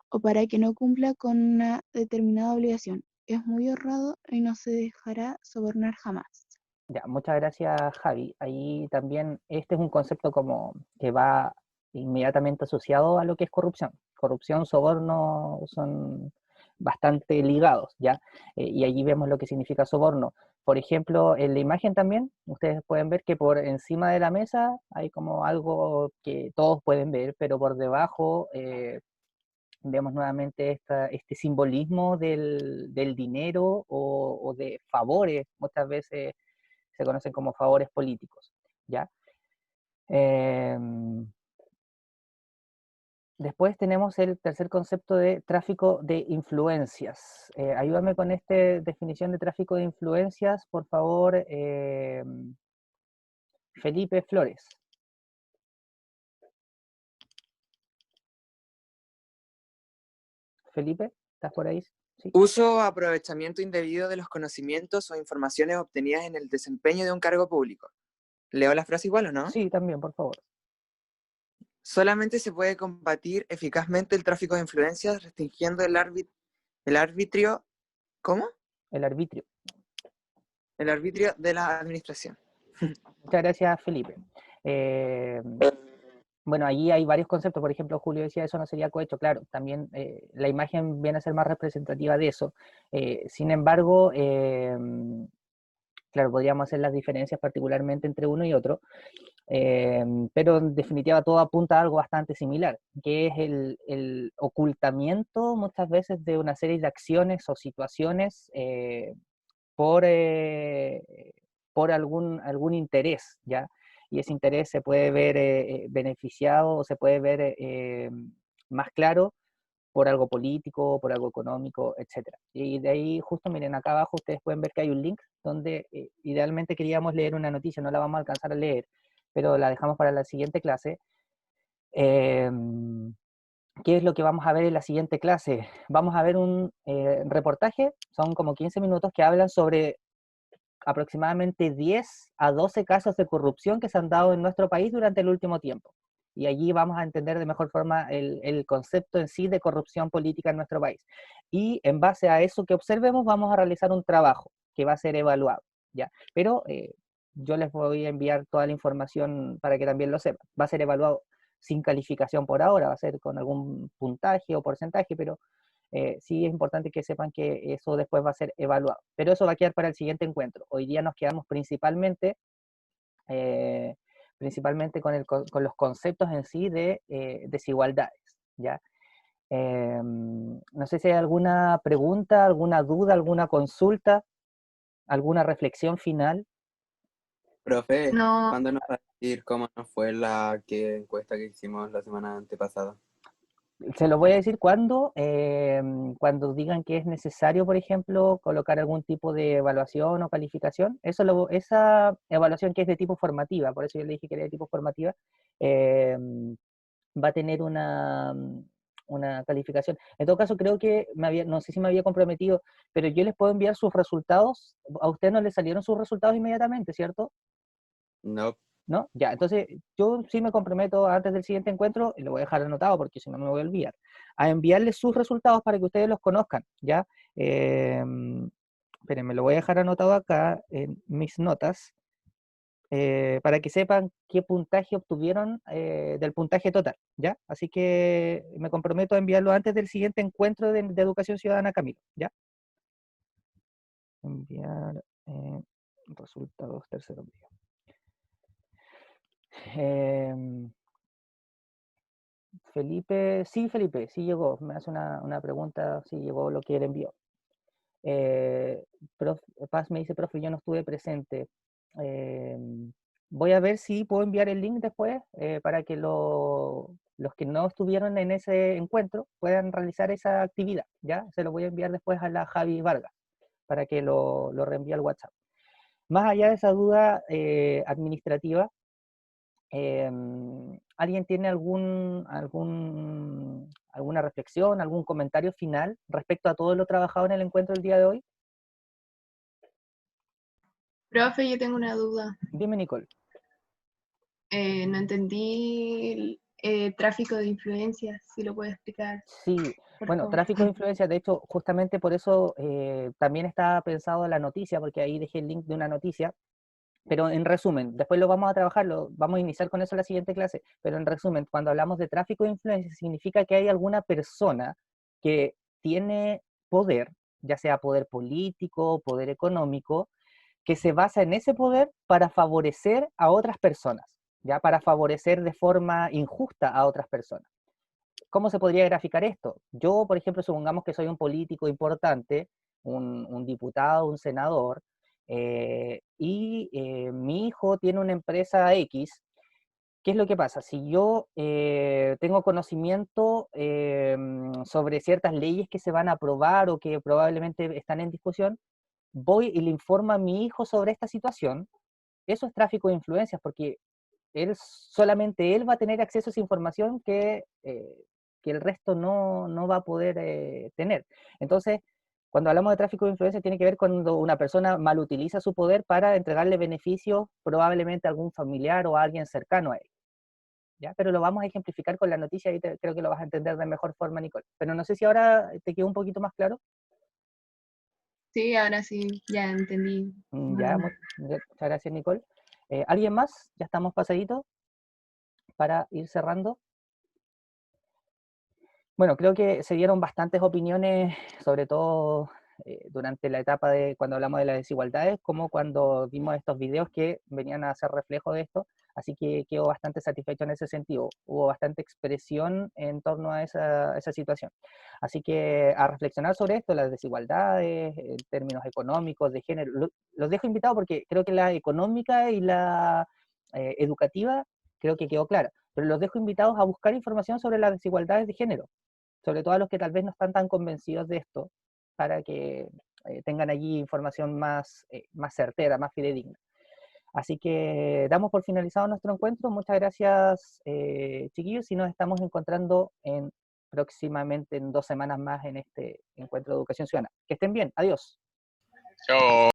o para que no cumpla con una determinada obligación. Es muy honrado y no se dejará sobornar jamás. Ya, muchas gracias, Javi. Ahí también este es un concepto como que va inmediatamente asociado a lo que es corrupción. Corrupción, soborno son bastante ligados, ¿ya? Y allí vemos lo que significa soborno. Por ejemplo, en la imagen también, ustedes pueden ver que por encima de la mesa hay como algo que todos pueden ver, pero por debajo vemos nuevamente este simbolismo del dinero o de favores, muchas veces se conocen como favores políticos, ¿ya? Después tenemos el tercer concepto de tráfico de influencias. Ayúdame con esta definición de tráfico de influencias, por favor, Felipe Flores. Felipe, ¿estás por ahí? Sí. Uso o aprovechamiento indebido de los conocimientos o informaciones obtenidas en el desempeño de un cargo público. ¿Leo la frase igual o no? Sí, también, por favor. Solamente se puede combatir eficazmente el tráfico de influencias restringiendo el arbitrio. ¿Cómo? El arbitrio. El arbitrio de la administración. Muchas gracias, Felipe. Bueno, allí hay varios conceptos. Por ejemplo, Julio decía eso no sería cohecho. Claro, también la imagen viene a ser más representativa de eso. Sin embargo, claro, podríamos hacer las diferencias particularmente entre uno y otro. Pero en definitiva todo apunta a algo bastante similar, que es el ocultamiento muchas veces de una serie de acciones o situaciones por algún interés, ¿ya? Y ese interés se puede ver beneficiado o se puede ver más claro por algo político, por algo económico, etc. Y de ahí, justo miren, acá abajo ustedes pueden ver que hay un link donde idealmente queríamos leer una noticia, no la vamos a alcanzar a leer, pero la dejamos para la siguiente clase. ¿Qué es lo que vamos a ver en la siguiente clase? Vamos a ver un reportaje, son como 15 minutos que hablan sobre aproximadamente 10 a 12 casos de corrupción que se han dado en nuestro país durante el último tiempo. Y allí vamos a entender de mejor forma el concepto en sí de corrupción política en nuestro país. Y en base a eso que observemos, vamos a realizar un trabajo que va a ser evaluado, ¿ya? Pero yo les voy a enviar toda la información para que también lo sepan. Va a ser evaluado sin calificación por ahora, va a ser con algún puntaje o porcentaje, pero sí es importante que sepan que eso después va a ser evaluado. Pero eso va a quedar para el siguiente encuentro. Hoy día nos quedamos principalmente con los conceptos en sí de desigualdades, ¿ya? No sé si hay alguna pregunta, alguna duda, alguna consulta, alguna reflexión final. Profe, No, ¿cuándo nos va a decir cómo nos fue la encuesta que hicimos la semana antepasada? Se lo voy a decir cuando digan que es necesario, por ejemplo, colocar algún tipo de evaluación o calificación. Esa evaluación que es de tipo formativa, por eso yo le dije que era de tipo formativa, va a tener una calificación. En todo caso, creo que no sé si me había comprometido, pero yo les puedo enviar sus resultados. A usted no le salieron sus resultados inmediatamente, ¿cierto? No. ¿No? Ya, entonces yo sí me comprometo antes del siguiente encuentro, y lo voy a dejar anotado porque si no me voy a olvidar, a enviarles sus resultados para que ustedes los conozcan, ¿ya? Espérenme, lo voy a dejar anotado acá en mis notas, para que sepan qué puntaje obtuvieron del puntaje total, ¿ya? Así que me comprometo a enviarlo antes del siguiente encuentro de Educación Ciudadana, Camilo, ¿ya? Enviar resultados tercero medio. Felipe, sí llegó, me hace una pregunta, sí llegó lo que él envió. Paz me dice, profe, yo no estuve presente. Voy a ver si puedo enviar el link después para que los que no estuvieron en ese encuentro puedan realizar esa actividad, ¿ya? Se lo voy a enviar después a la Javi Vargas para que lo reenvíe al WhatsApp. Más allá de esa duda administrativa, ¿alguien tiene alguna reflexión, algún comentario final respecto a todo lo trabajado en el encuentro del día de hoy? profe, yo tengo una duda. Dime, Nicole. No entendí tráfico de influencias, si lo puede explicar. Sí, bueno, favor. tráfico de influencias, de hecho, justamente por eso también está pensado la noticia, porque ahí dejé el link de una noticia, pero en resumen, después lo vamos a trabajar, vamos a iniciar con eso en la siguiente clase, pero en resumen, cuando hablamos de tráfico de influencias, significa que hay alguna persona que tiene poder, ya sea poder político, poder económico, que se basa en ese poder para favorecer a otras personas, ya para favorecer de forma injusta a otras personas. ¿Cómo se podría graficar esto? Yo, por ejemplo, supongamos que soy un político importante, un diputado, un senador, y mi hijo tiene una empresa X. ¿Qué es lo que pasa? Si yo tengo conocimiento sobre ciertas leyes que se van a aprobar o que probablemente están en discusión, voy y le informo a mi hijo sobre esta situación. Eso es tráfico de influencias, porque solamente él va a tener acceso a esa información que el resto no va a poder tener. Entonces, cuando hablamos de tráfico de influencia, tiene que ver cuando una persona mal utiliza su poder para entregarle beneficios probablemente a algún familiar o a alguien cercano a él. ¿Ya? Pero lo vamos a ejemplificar con la noticia y creo que lo vas a entender de mejor forma, Nicole. Pero no sé si ahora te quedó un poquito más claro. Sí, ahora sí, ya entendí. Ya, muchas gracias, Nicole. ¿Alguien más? Ya estamos pasaditos para ir cerrando. Bueno, creo que se dieron bastantes opiniones, sobre todo durante la etapa de cuando hablamos de las desigualdades, como cuando vimos estos videos que venían a hacer reflejo de esto, así que quedo bastante satisfecho en ese sentido. Hubo bastante expresión en torno a esa situación. Así que a reflexionar sobre esto, las desigualdades, en términos económicos, de género, los dejo invitados porque creo que la económica y la educativa creo que quedó clara, pero los dejo invitados a buscar información sobre las desigualdades de género, sobre todo a los que tal vez no están tan convencidos de esto, para que tengan allí información más certera, más fidedigna. Así que damos por finalizado nuestro encuentro. Muchas gracias, chiquillos, y nos estamos encontrando próximamente en 2 semanas más en este encuentro de Educación Ciudadana. Que estén bien, adiós. Chao.